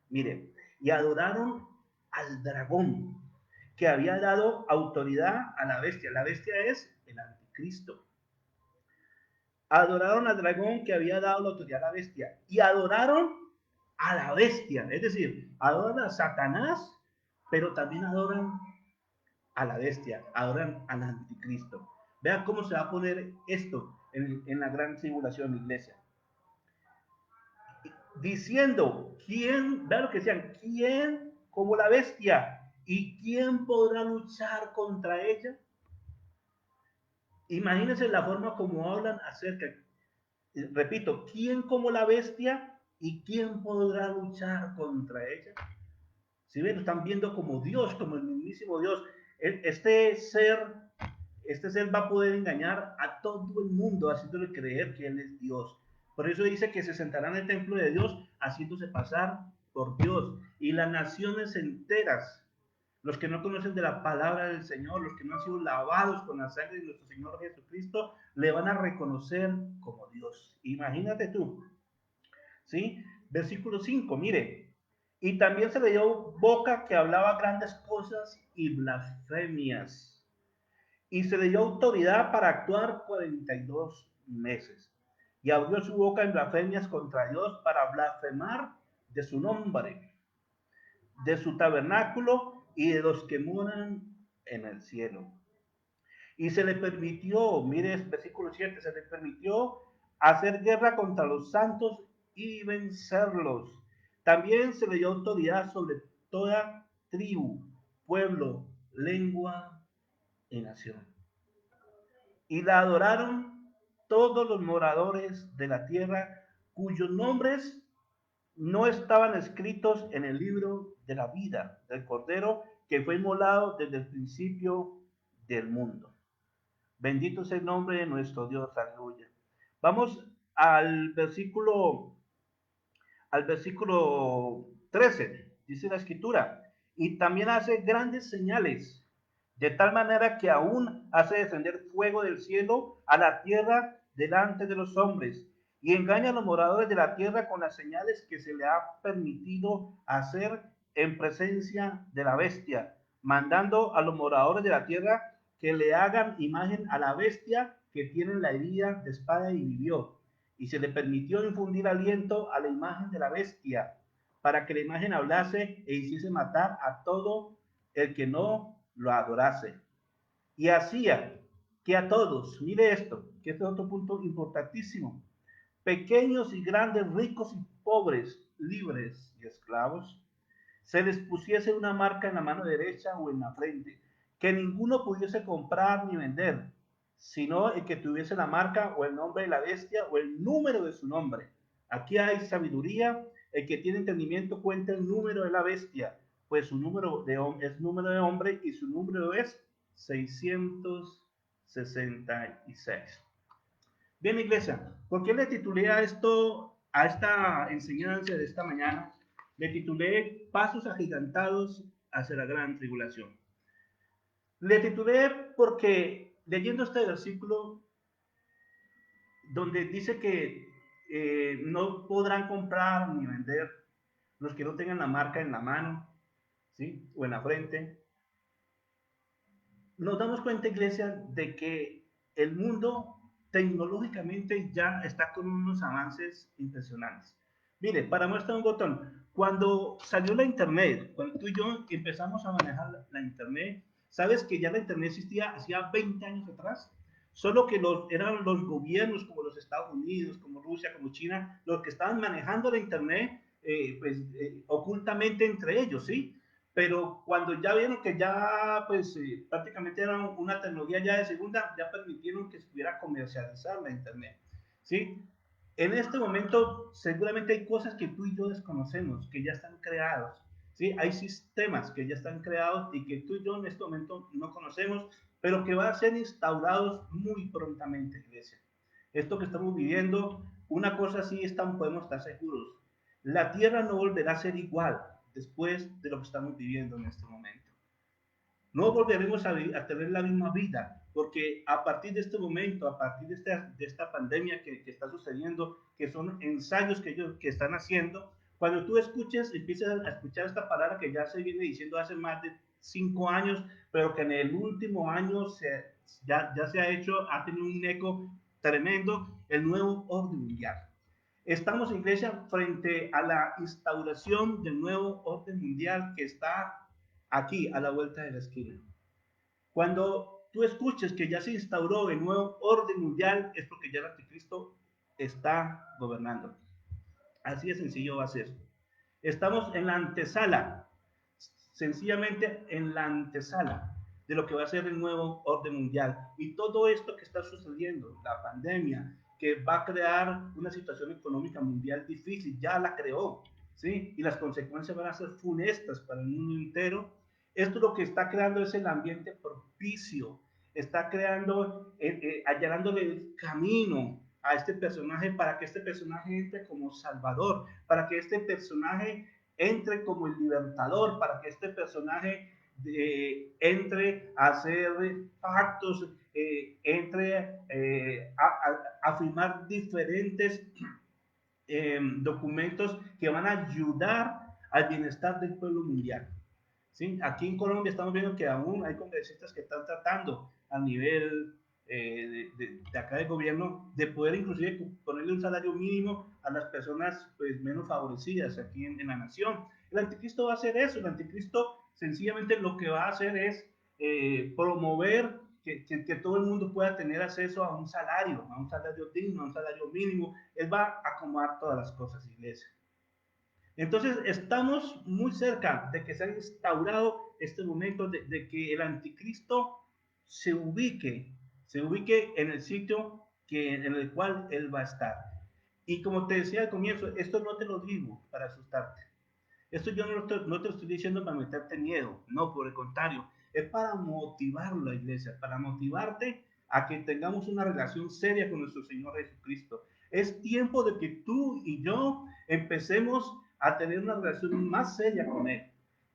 Miren, y adoraron al dragón que había dado autoridad a la bestia. La bestia es el anticristo. Adoraron al dragón que había dado la autoridad a la bestia. Y adoraron a la bestia. Es decir, adoran a Satanás, pero también adoran a la bestia, adoran al anticristo. Vean cómo se va a poner esto en la gran tribulación, iglesia. Diciendo, ¿quién? Vean lo que decían, ¿quién como la bestia? ¿Y quién podrá luchar contra ella? Imagínense la forma como hablan acerca, repito, ¿quién como la bestia? ¿Y quién podrá luchar contra ella? Si ven, lo están viendo como Dios, como el mismísimo Dios. Este ser va a poder engañar a todo el mundo, haciéndole creer que Él es Dios. Por eso dice que se sentará en el templo de Dios, haciéndose pasar por Dios. Y las naciones enteras, los que no conocen de la palabra del Señor, los que no han sido lavados con la sangre de nuestro Señor Jesucristo, le van a reconocer como Dios. Imagínate tú. ¿Sí? Versículo 5, mire. Y también se le dio boca que hablaba grandes cosas y blasfemias. Y se le dio autoridad para actuar 42 meses. Y abrió su boca en blasfemias contra Dios para blasfemar de su nombre, de su tabernáculo y de los que moran en el cielo. Y se le permitió, mire el versículo 7, se le permitió hacer guerra contra los santos y vencerlos. También se le dio autoridad sobre toda tribu, pueblo, lengua y nación. Y la adoraron todos los moradores de la tierra cuyos nombres no estaban escritos en el libro de la vida del Cordero que fue inmolado desde el principio del mundo. Bendito sea el nombre de nuestro Dios, aleluya. Vamos al versículo 13, dice la escritura, y también hace grandes señales, de tal manera que aún hace descender fuego del cielo a la tierra delante de los hombres, y engaña a los moradores de la tierra con las señales que se le ha permitido hacer en presencia de la bestia, mandando a los moradores de la tierra que le hagan imagen a la bestia que tiene la herida de espada y vivió. Y se le permitió infundir aliento a la imagen de la bestia, para que la imagen hablase e hiciese matar a todo el que no lo adorase. Y hacía que a todos, mire esto, que este es otro punto importantísimo, pequeños y grandes, ricos y pobres, libres y esclavos, se les pusiese una marca en la mano derecha o en la frente, que ninguno pudiese comprar ni vender, sino el que tuviese la marca o el nombre de la bestia o el número de su nombre. Aquí hay sabiduría, el que tiene entendimiento cuenta el número de la bestia, pues su número es número de hombre y su número es 666. Bien, iglesia, ¿por qué le titulé a esto, a esta enseñanza de esta mañana? Le titulé Pasos agigantados hacia la gran tribulación. Le titulé porque leyendo este versículo donde dice que no podrán comprar ni vender los que no tengan la marca en la mano, ¿sí? O en la frente, nos damos cuenta, iglesia, de que el mundo tecnológicamente ya está con unos avances impresionantes. Mire, para muestra un botón, cuando salió la internet, cuando tú y yo empezamos a manejar la internet, sabes que ya la internet existía hacía 20 años atrás, solo que eran los gobiernos como los Estados Unidos, como Rusia, como China, los que estaban manejando la internet ocultamente entre ellos, ¿sí? Pero cuando ya vieron que ya pues prácticamente era una tecnología ya de segunda, ya permitieron que se pudiera comercializar la internet, ¿sí? En este momento seguramente hay cosas que tú y yo desconocemos, que ya están creados, ¿sí? Hay sistemas que ya están creados y que tú y yo en este momento no conocemos, pero que van a ser instaurados muy prontamente, iglesia. Esto que estamos viviendo, una cosa sí podemos estar seguros, la tierra no volverá a ser igual después de lo que estamos viviendo en este momento. No volveremos a tener la misma vida, porque a partir de este momento, a partir de esta pandemia que está sucediendo, que son ensayos que están haciendo, cuando tú empiezas a escuchar esta palabra que ya se viene diciendo hace más de 5 años, pero que en el último año ya se ha hecho, ha tenido un eco tremendo, el nuevo orden mundial. Estamos, iglesia, frente a la instauración del nuevo orden mundial que está aquí, a la vuelta de la esquina. Cuando tú escuches que ya se instauró el nuevo orden mundial, es porque ya el anticristo está gobernando. Así de sencillo va a ser. Estamos en la antesala, sencillamente en la antesala de lo que va a ser el nuevo orden mundial. Y todo esto que está sucediendo, la pandemia, que va a crear una situación económica mundial difícil, ya la creó, ¿sí? Y las consecuencias van a ser funestas para el mundo entero. Esto lo que está creando es el ambiente propicio, está creando, allanándole el camino a este personaje para que este personaje entre como salvador, para que este personaje entre como el libertador, para que este personaje entre a hacer pactos, entre a firmar diferentes documentos que van a ayudar al bienestar del pueblo mundial. ¿Sí? Aquí en Colombia estamos viendo que aún hay congresistas que están tratando a nivel de acá del gobierno de poder inclusive ponerle un salario mínimo a las personas pues, menos favorecidas aquí en la nación. El anticristo va a hacer eso, el anticristo sencillamente lo que va a hacer es promover que todo el mundo pueda tener acceso a un salario digno, a un salario mínimo. Él va a acomodar todas las cosas, iglesia. Entonces, estamos muy cerca de que se haya instaurado este momento de que el anticristo se ubique en el sitio en el cual él va a estar. Y como te decía al comienzo, esto no te lo digo para asustarte. Esto yo no te lo estoy diciendo para meterte miedo, no, por el contrario, es para motivar la iglesia, para motivarte a que tengamos una relación seria con nuestro Señor Jesucristo. Es tiempo de que tú y yo empecemos a tener una relación más seria con Él.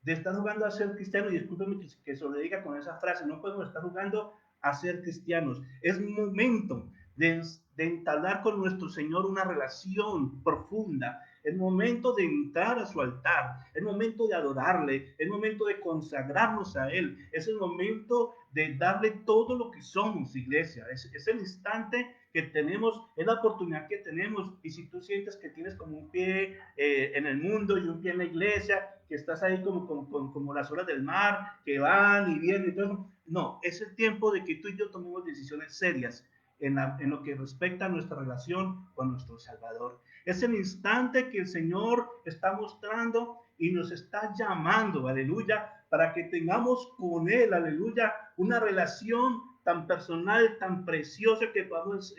De estar jugando a ser cristiano, y discúlpeme que se lo diga con esa frase, no podemos estar jugando a ser cristianos. Es momento de entablar con nuestro Señor una relación profunda. Es momento de entrar a su altar, es momento de adorarle, es momento de consagrarnos a Él, es el momento de darle todo lo que somos, iglesia. Es el instante que tenemos, es la oportunidad que tenemos. Y si tú sientes que tienes como un pie en el mundo y un pie en la iglesia, que estás ahí como las olas del mar, que van y vienen y todo eso, no, es el tiempo de que tú y yo tomemos decisiones serias en lo que respecta a nuestra relación con nuestro Salvador. Es el instante que el Señor está mostrando y nos está llamando, aleluya, para que tengamos con Él, aleluya, una relación tan personal, tan preciosa que vamos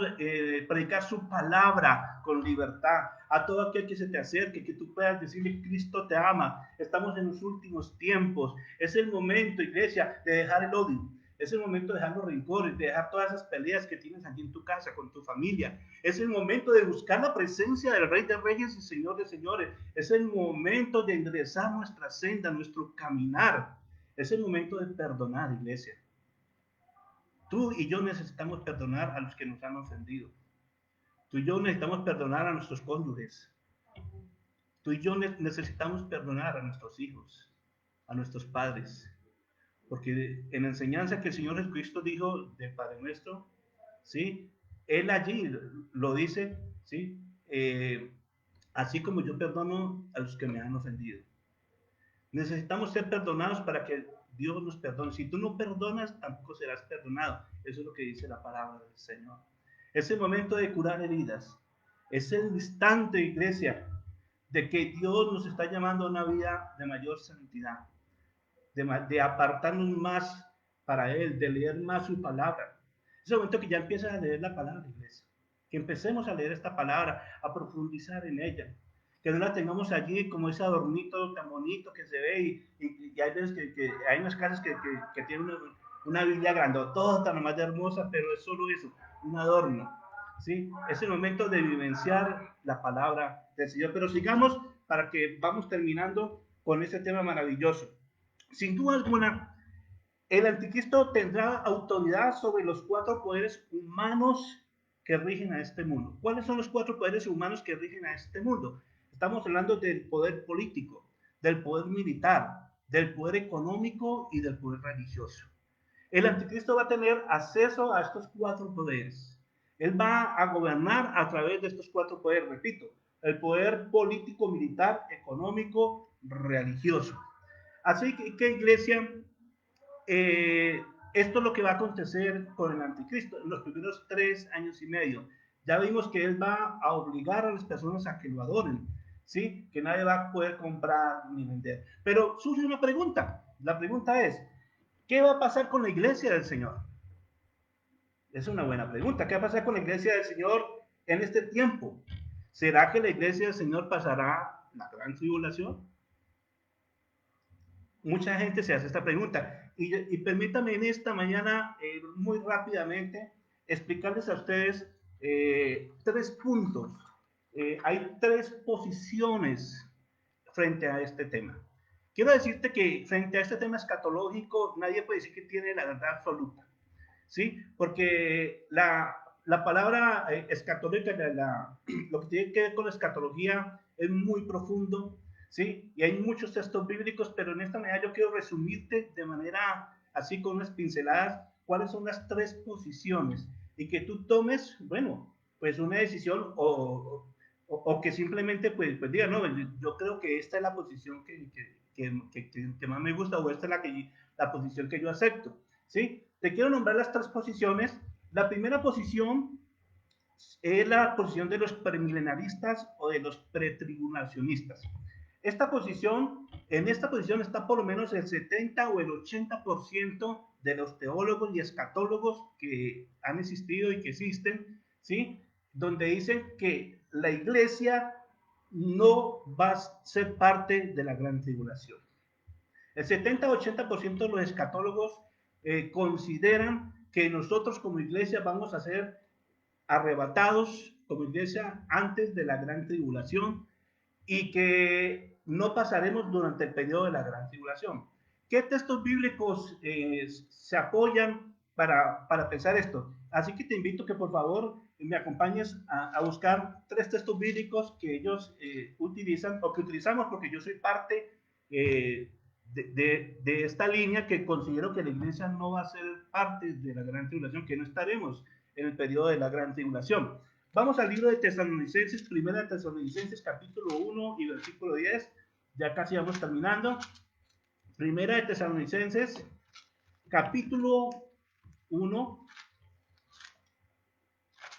a predicar su palabra con libertad a todo aquel que se te acerque, que tú puedas decirle: Cristo te ama, estamos en los últimos tiempos. Es el momento, iglesia, de dejar el odio. Es el momento de dejar los rencores, de dejar todas esas peleas que tienes aquí en tu casa, con tu familia. Es el momento de buscar la presencia del Rey de Reyes y Señor de Señores. Es el momento de enderezar nuestra senda, nuestro caminar. Es el momento de perdonar, iglesia. Tú y yo necesitamos perdonar a los que nos han ofendido. Tú y yo necesitamos perdonar a nuestros cónyuges. Tú y yo necesitamos perdonar a nuestros hijos, a nuestros padres. Porque en la enseñanza que el Señor Jesucristo dijo del Padre Nuestro, ¿sí? Él allí lo dice, ¿sí? Así como yo perdono a los que me han ofendido. Necesitamos ser perdonados para que Dios nos perdone. Si tú no perdonas, tampoco serás perdonado. Eso es lo que dice la palabra del Señor. Es el momento de curar heridas. Es el instante, iglesia, de que Dios nos está llamando a una vida de mayor santidad, de apartarnos más para Él, de leer más su palabra. Es el momento que ya empiezas a leer la palabra, iglesia. Que empecemos a leer esta palabra, a profundizar en ella. Que no la tengamos allí como ese adornito tan bonito que se ve, y hay veces que hay unas casas que tienen una Biblia grandotota, nomás de hermosa, pero es solo eso, un adorno. ¿Sí? Es el momento de vivenciar la palabra del Señor. Pero sigamos, para que vamos terminando con este tema maravilloso. Sin duda alguna, el anticristo tendrá autoridad sobre los 4 poderes humanos que rigen a este mundo. ¿Cuáles son los 4 poderes humanos que rigen a este mundo? Estamos hablando del poder político, del poder militar, del poder económico y del poder religioso. El anticristo va a tener acceso a estos 4 poderes. Él va a gobernar a través de estos 4 poderes, repito, el poder político, militar, económico, religioso. Así que iglesia, esto es lo que va a acontecer con el anticristo en los primeros 3 años y medio. Ya vimos que él va a obligar a las personas a que lo adoren, ¿sí? Que nadie va a poder comprar ni vender. Pero surge una pregunta. La pregunta es, ¿qué va a pasar con la iglesia del Señor? Es una buena pregunta. ¿Qué va a pasar con la iglesia del Señor en este tiempo? ¿Será que la iglesia del Señor pasará la gran tribulación? Mucha gente se hace esta pregunta. Y permítanme en esta mañana, muy rápidamente, explicarles a ustedes 3 puntos. Hay 3 posiciones frente a este tema. Quiero decirte que frente a este tema escatológico, nadie puede decir que tiene la verdad absoluta, ¿sí? Porque la palabra escatológica, lo que tiene que ver con la escatología es muy profundo, ¿sí? Y hay muchos textos bíblicos, pero en esta manera yo quiero resumirte de manera así con unas pinceladas cuáles son las 3 posiciones y que tú tomes, bueno, pues una decisión o que simplemente pues diga, no, yo creo que esta es la posición que más me gusta, o esta es la posición que yo acepto, ¿sí? Te quiero nombrar las tres posiciones. La primera posición es la posición de los premilenaristas o de los pretribulacionistas. En esta posición está por lo menos el 70 o el 80% de los teólogos y escatólogos que han existido y que existen, ¿sí? Donde dicen que la iglesia no va a ser parte de la gran tribulación. El 70-80% de los escatólogos consideran que nosotros como iglesia vamos a ser arrebatados como iglesia antes de la gran tribulación y que no pasaremos durante el periodo de la gran tribulación. ¿Qué textos bíblicos se apoyan para pensar esto? Así que te invito que por favor me acompañes a buscar tres textos bíblicos que ellos utilizan o que utilizamos porque yo soy parte de esta línea que considero que la iglesia no va a ser parte de la gran tribulación, que no estaremos en el periodo de la gran tribulación. Vamos al libro de Tesalonicenses, primera de Tesalonicenses, capítulo 1 y versículo 10. Ya casi vamos terminando. Primera de Tesalonicenses, capítulo 1.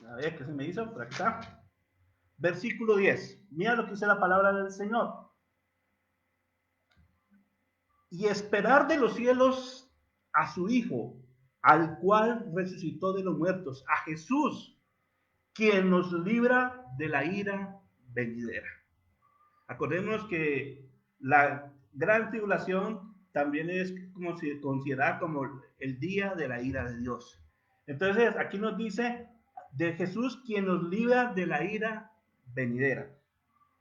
A ver, ¿qué se me hizo? Por aquí está. Versículo 10. Mira lo que dice la palabra del Señor. Y esperar de los cielos a su Hijo, al cual resucitó de los muertos, a Jesús, quien nos libra de la ira venidera. Acordémonos que la gran tribulación también es considerada como el día de la ira de Dios. Entonces, aquí nos dice de Jesús quien nos libra de la ira venidera.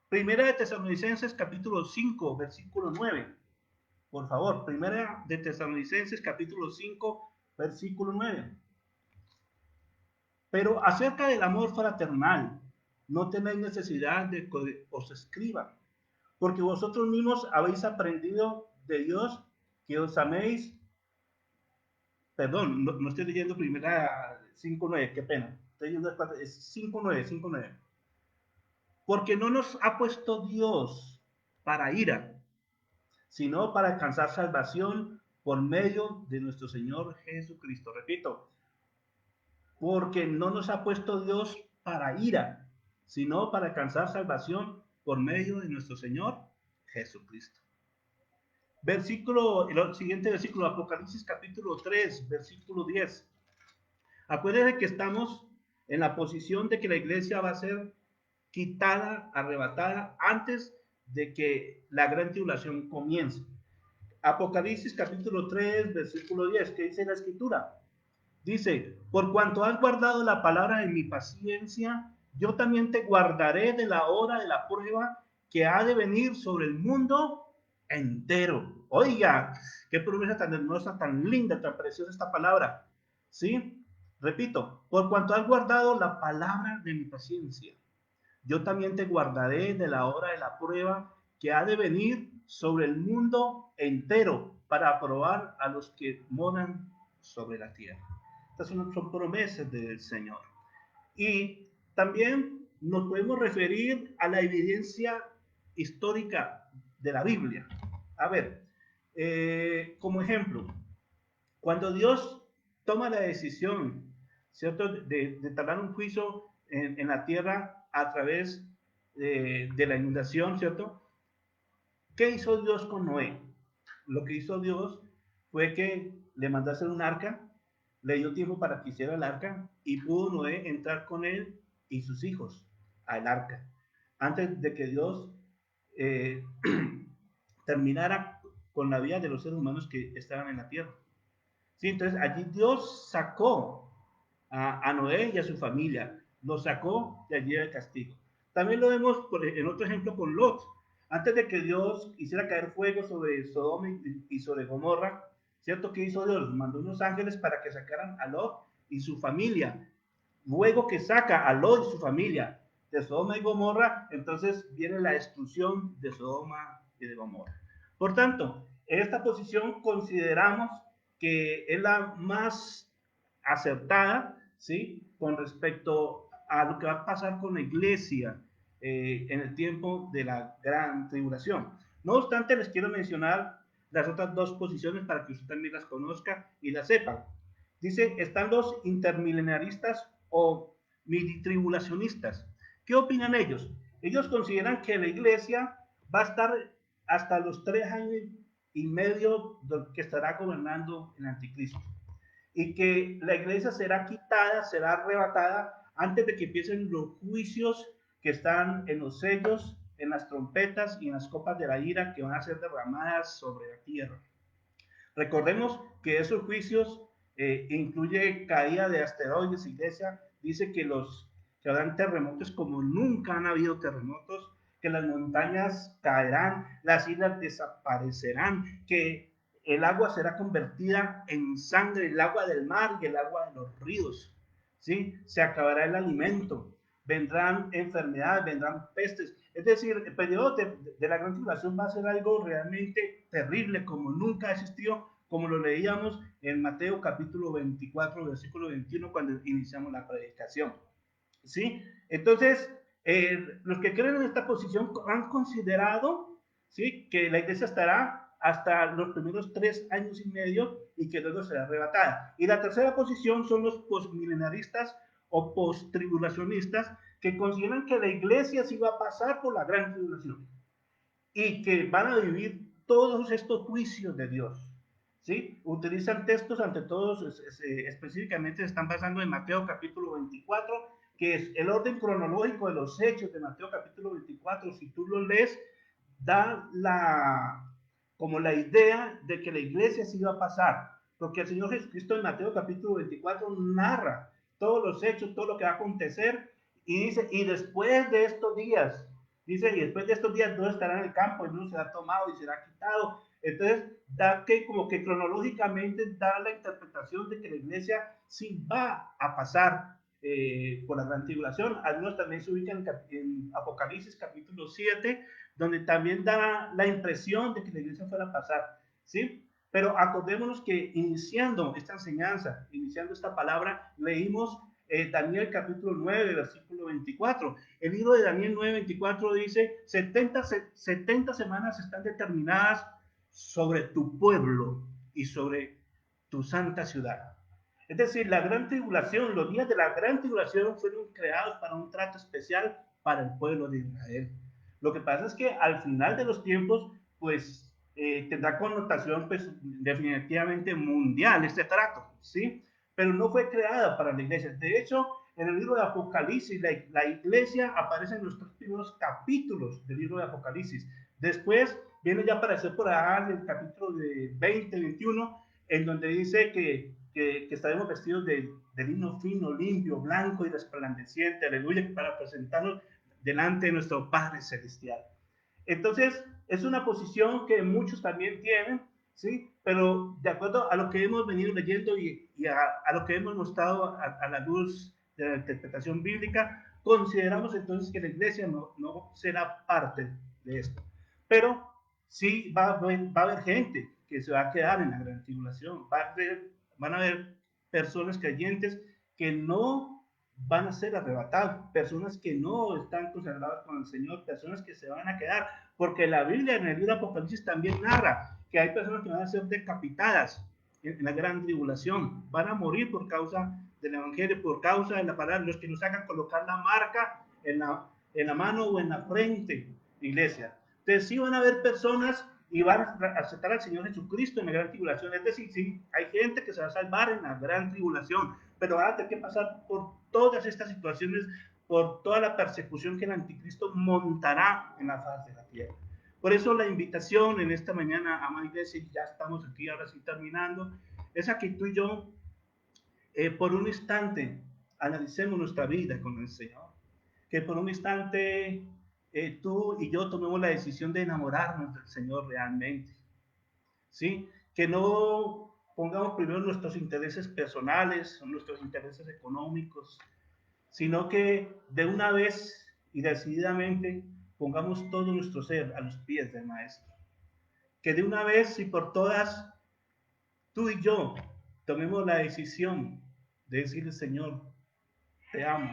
Primera de Tesalonicenses, capítulo 5, versículo 9. Por favor, primera de Tesalonicenses, capítulo 5, versículo 9. Pero acerca del amor fraternal, no tenéis necesidad de que os escriba, porque vosotros mismos habéis aprendido de Dios que os améis. Perdón, no estoy leyendo primera 5:9, qué pena. Estoy leyendo 5:9. Porque no nos ha puesto Dios para ira, sino para alcanzar salvación por medio de nuestro Señor Jesucristo. Repito, porque no nos ha puesto Dios para ira, sino para alcanzar salvación por medio de nuestro Señor Jesucristo. El siguiente versículo, Apocalipsis capítulo 3, versículo 10. Acuérdense que estamos en la posición de que la iglesia va a ser quitada, arrebatada, antes de que la gran tribulación comience. Apocalipsis capítulo 3, versículo 10, ¿qué dice la escritura? Dice, por cuanto has guardado la palabra de mi paciencia, yo también te guardaré de la hora de la prueba que ha de venir sobre el mundo entero. Oiga, qué promesa tan hermosa, tan linda, tan preciosa esta palabra. ¿Sí? Repito, por cuanto has guardado la palabra de mi paciencia, yo también te guardaré de la hora de la prueba que ha de venir sobre el mundo entero para probar a los que moran sobre la tierra. Estas son promesas del Señor. Y también nos podemos referir a la evidencia histórica de la Biblia. A ver, como ejemplo, cuando Dios toma la decisión, ¿cierto?, de tardar un juicio en la tierra a través de la inundación, ¿cierto? ¿Qué hizo Dios con Noé? Lo que hizo Dios fue que le mandó a hacer un arca, le dio tiempo para que hiciera el arca y pudo Noé entrar con él y sus hijos al arca, antes de que Dios eh, terminara con la vida de los seres humanos que estaban en la tierra. Sí, entonces allí Dios sacó a Noé y a su familia, lo sacó de allí del castigo. También lo vemos en otro ejemplo con Lot. Antes de que Dios hiciera caer fuego sobre Sodoma y sobre Gomorra, ¿cierto? ¿Qué hizo Dios? Mandó unos ángeles para que sacaran a Lot y su familia. Luego que saca a Lot y su familia de Sodoma y Gomorra, entonces viene la destrucción de Sodoma y de Gomorra. Por tanto, en esta posición consideramos que es la más acertada, ¿sí?, con respecto a lo que va a pasar con la iglesia en el tiempo de la gran tribulación. No obstante, les quiero mencionar las otras dos posiciones para que usted también las conozca y las sepa. Dice, están los intermilenaristas o midi-tribulacionistas. ¿Qué opinan ellos? Ellos consideran que la iglesia va a estar hasta los 3 años y medio que estará gobernando el anticristo. Y que la iglesia será quitada, será arrebatada antes de que empiecen los juicios que están en los sellos, en las trompetas y en las copas de la ira que van a ser derramadas sobre la tierra. Recordemos que esos juicios incluye caída de asteroides, iglesia, dice que habrán terremotos como nunca han habido terremotos, que las montañas caerán, las islas desaparecerán, que el agua será convertida en sangre, el agua del mar y el agua de los ríos, ¿sí? Se acabará el alimento, vendrán enfermedades, vendrán pestes. Es decir, el periodo de la gran tribulación va a ser algo realmente terrible, como nunca ha existido, como lo leíamos en Mateo capítulo 24, versículo 21, cuando iniciamos la predicación. ¿Sí? Entonces, los que creen en esta posición han considerado, ¿sí?, que la iglesia estará hasta los primeros 3 años y medio y que luego será arrebatada. Y la tercera posición son los postmilenaristas o posttribulacionistas, que consideran que la iglesia sí va a pasar por la gran tribulación y que van a vivir todos estos juicios de Dios. ¿Sí? Utilizan textos ante todos, específicamente se están basando en Mateo capítulo 24, que es el orden cronológico de los hechos de Mateo capítulo 24. Si tú lo lees, da como la idea de que la iglesia sí iba a pasar, porque el Señor Jesucristo en Mateo capítulo 24 narra todos los hechos, todo lo que va a acontecer, y dice, y después de estos días, dice, y después de estos días no estará en el campo, y no será tomado y será quitado. Entonces, da que como que cronológicamente da la interpretación de que la iglesia sí va a pasar por la gran tribulación. Algunos también se ubican en Apocalipsis capítulo 7, donde también da la impresión de que la iglesia fuera a pasar, ¿sí? Pero acordémonos que iniciando esta enseñanza, iniciando esta palabra, leímos Daniel capítulo 9, versículo 24. El libro de Daniel 9, 24 dice, 70 semanas están determinadas sobre tu pueblo y sobre tu santa ciudad. Es decir, la gran tribulación, los días de la gran tribulación fueron creados para un trato especial para el pueblo de Israel. Lo que pasa es que al final de los tiempos, pues tendrá connotación pues definitivamente mundial este trato, ¿sí? Pero no fue creada para la iglesia. De hecho, en el libro de Apocalipsis, la iglesia aparece en los 3 primeros capítulos del libro de Apocalipsis. Después viene ya a aparecer por allá en el capítulo de 20, 21, en donde dice que estaremos vestidos de lino fino, limpio, blanco y resplandeciente, aleluya, para presentarnos delante de nuestro Padre Celestial. Entonces, es una posición que muchos también tienen, ¿sí? Pero de acuerdo a lo que hemos venido leyendo y a lo que hemos mostrado a la luz de la interpretación bíblica, consideramos entonces que la iglesia no será parte de esto. Pero sí va a haber gente que se va a quedar en la gran tribulación, van a haber personas creyentes que no van a ser arrebatados, personas que no están consagradas con el Señor, personas que se van a quedar, porque la Biblia en el libro de Apocalipsis también narra que hay personas que van a ser decapitadas en la gran tribulación, van a morir por causa del Evangelio, por causa de la palabra, los que nos hagan colocar la marca en la mano o en la frente, iglesia. Entonces sí van a haber personas y van a aceptar al Señor Jesucristo en la gran tribulación. Es decir, sí, hay gente que se va a salvar en la gran tribulación, pero van a tener que pasar por todas estas situaciones, por toda la persecución que el anticristo montará en la faz de la tierra. Por eso la invitación en esta mañana, amada iglesia, ya estamos aquí ahora sí terminando, es a que tú y yo, por un instante, analicemos nuestra vida con el Señor. Que por un instante tú y yo tomemos la decisión de enamorarnos del Señor realmente, ¿sí? Que no pongamos primero nuestros intereses personales, nuestros intereses económicos, sino que de una vez y decididamente pongamos todo nuestro ser a los pies del Maestro. Que de una vez y por todas, tú y yo tomemos la decisión de decirle, Señor, te amo.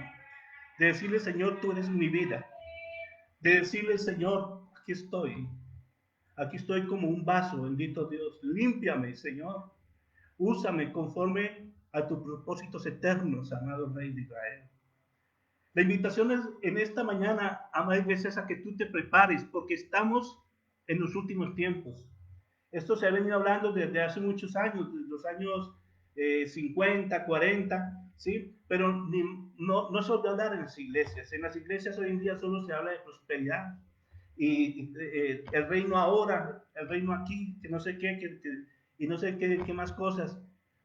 De decirle, Señor, tú eres mi vida. De decirle, Señor, aquí estoy. Aquí estoy como un vaso, bendito Dios. Límpiame, Señor. Úsame conforme a tus propósitos eternos, amado Rey de Israel. La invitación es en esta mañana, amada iglesia, es a que tú te prepares, porque estamos en los últimos tiempos. Esto se ha venido hablando desde hace muchos años, desde los años 50, 40, ¿sí? Pero no solo de hablar en las iglesias. En las iglesias hoy en día solo se habla de prosperidad. Y el reino ahora, el reino aquí, que no sé qué, y no sé qué más cosas.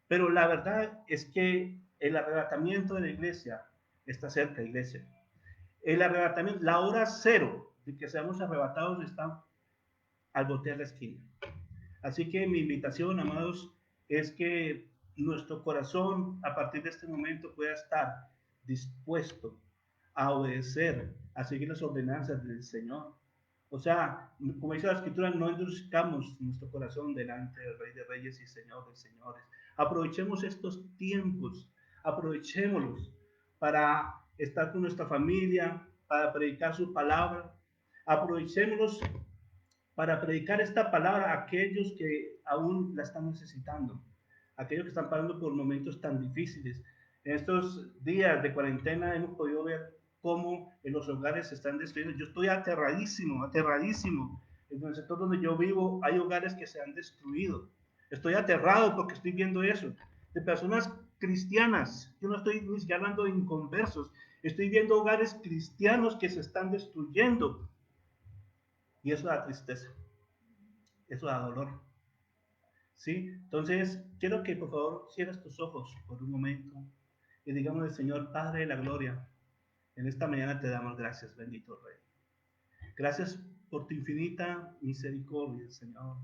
Pero la verdad es que el arrebatamiento de la iglesia está cerca, iglesia. El arrebatamiento, la hora cero de que seamos arrebatados está al voltear la esquina. Así que mi invitación, amados, es que nuestro corazón a partir de este momento pueda estar dispuesto a obedecer, a seguir las ordenanzas del Señor. O sea, como dice la Escritura, no endurezcamos nuestro corazón delante del Rey de Reyes y Señor de Señores. Aprovechemos estos tiempos, aprovechémoslos para estar con nuestra familia, para predicar su palabra. Aprovechémoslos para predicar esta palabra a aquellos que aún la están necesitando, aquellos que están pasando por momentos tan difíciles. En estos días de cuarentena hemos podido ver cómo en los hogares se están destruyendo. Yo estoy aterradísimo, aterradísimo. En el sector donde yo vivo hay hogares que se han destruido. Estoy aterrado porque estoy viendo eso. De personas cristianas, yo no estoy ni siquiera hablando de inconversos, estoy viendo hogares cristianos que se están destruyendo. Y eso da tristeza, eso da dolor. ¿Sí? Entonces, quiero que por favor cierres tus ojos por un momento y digamos al Señor, Padre de la Gloria, en esta mañana te damos gracias, bendito Rey. Gracias por tu infinita misericordia, Señor,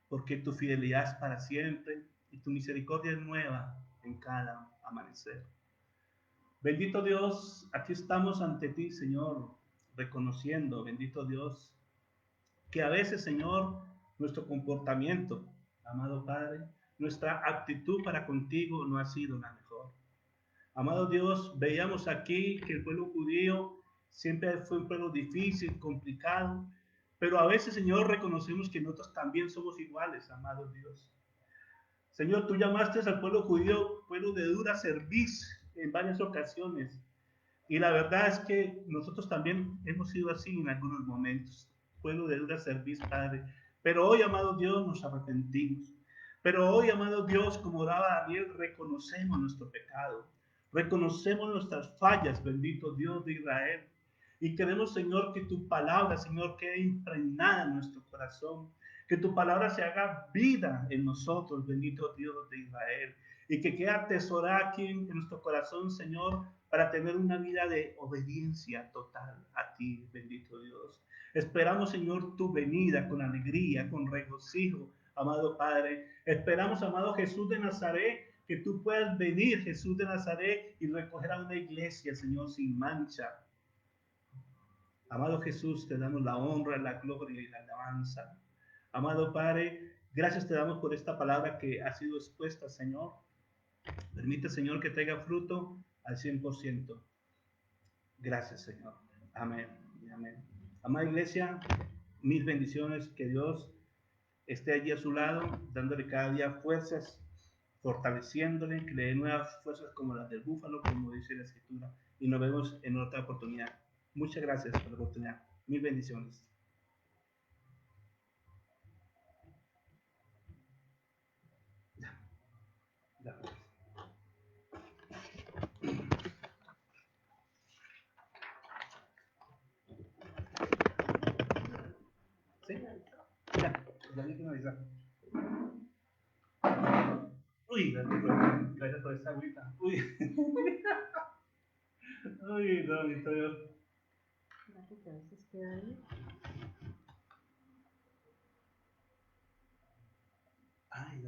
porque tu fidelidad es para siempre y tu misericordia es nueva en cada amanecer. Bendito Dios, aquí estamos ante ti, Señor, reconociendo, bendito Dios, que a veces, Señor, nuestro comportamiento, amado Padre, nuestra actitud para contigo no ha sido la mejor. Amado Dios, veíamos aquí que el pueblo judío siempre fue un pueblo difícil, complicado, pero a veces, Señor, reconocemos que nosotros también somos iguales, amado Dios. Señor, tú llamaste al pueblo judío pueblo de dura cerviz en varias ocasiones. Y la verdad es que nosotros también hemos sido así en algunos momentos, pueblo de dura cerviz, Padre. Pero hoy, amado Dios, nos arrepentimos. Pero hoy, amado Dios, como oraba Daniel, reconocemos nuestro pecado. Reconocemos nuestras fallas, bendito Dios de Israel. Y queremos, Señor, que tu palabra, Señor, quede impregnada en nuestro corazón. Que tu palabra se haga vida en nosotros, bendito Dios de Israel. Y que quede atesorada aquí en nuestro corazón, Señor, para tener una vida de obediencia total a ti, bendito Dios. Esperamos, Señor, tu venida con alegría, con regocijo, amado Padre. Esperamos, amado Jesús de Nazaret, que tú puedas venir, Jesús de Nazaret, y recoger a una iglesia, Señor, sin mancha. Amado Jesús, te damos la honra, la gloria y la alabanza. Amado Padre, gracias te damos por esta palabra que ha sido expuesta, Señor. Permite, Señor, que traiga fruto al 100%. Gracias, Señor. Amén. Amén. Amada iglesia, mil bendiciones. Que Dios esté allí a su lado, dándole cada día fuerzas, fortaleciéndole, que le dé nuevas fuerzas como las del búfalo, como dice la Escritura. Y nos vemos en otra oportunidad. Muchas gracias por la oportunidad. Mil bendiciones. Ya. ¿Sí? Ya, ya dije finalizar. Uy, gracias por esta agüita. Uy. Uy, no, mi Dios. Que a veces queda ahí. Ay,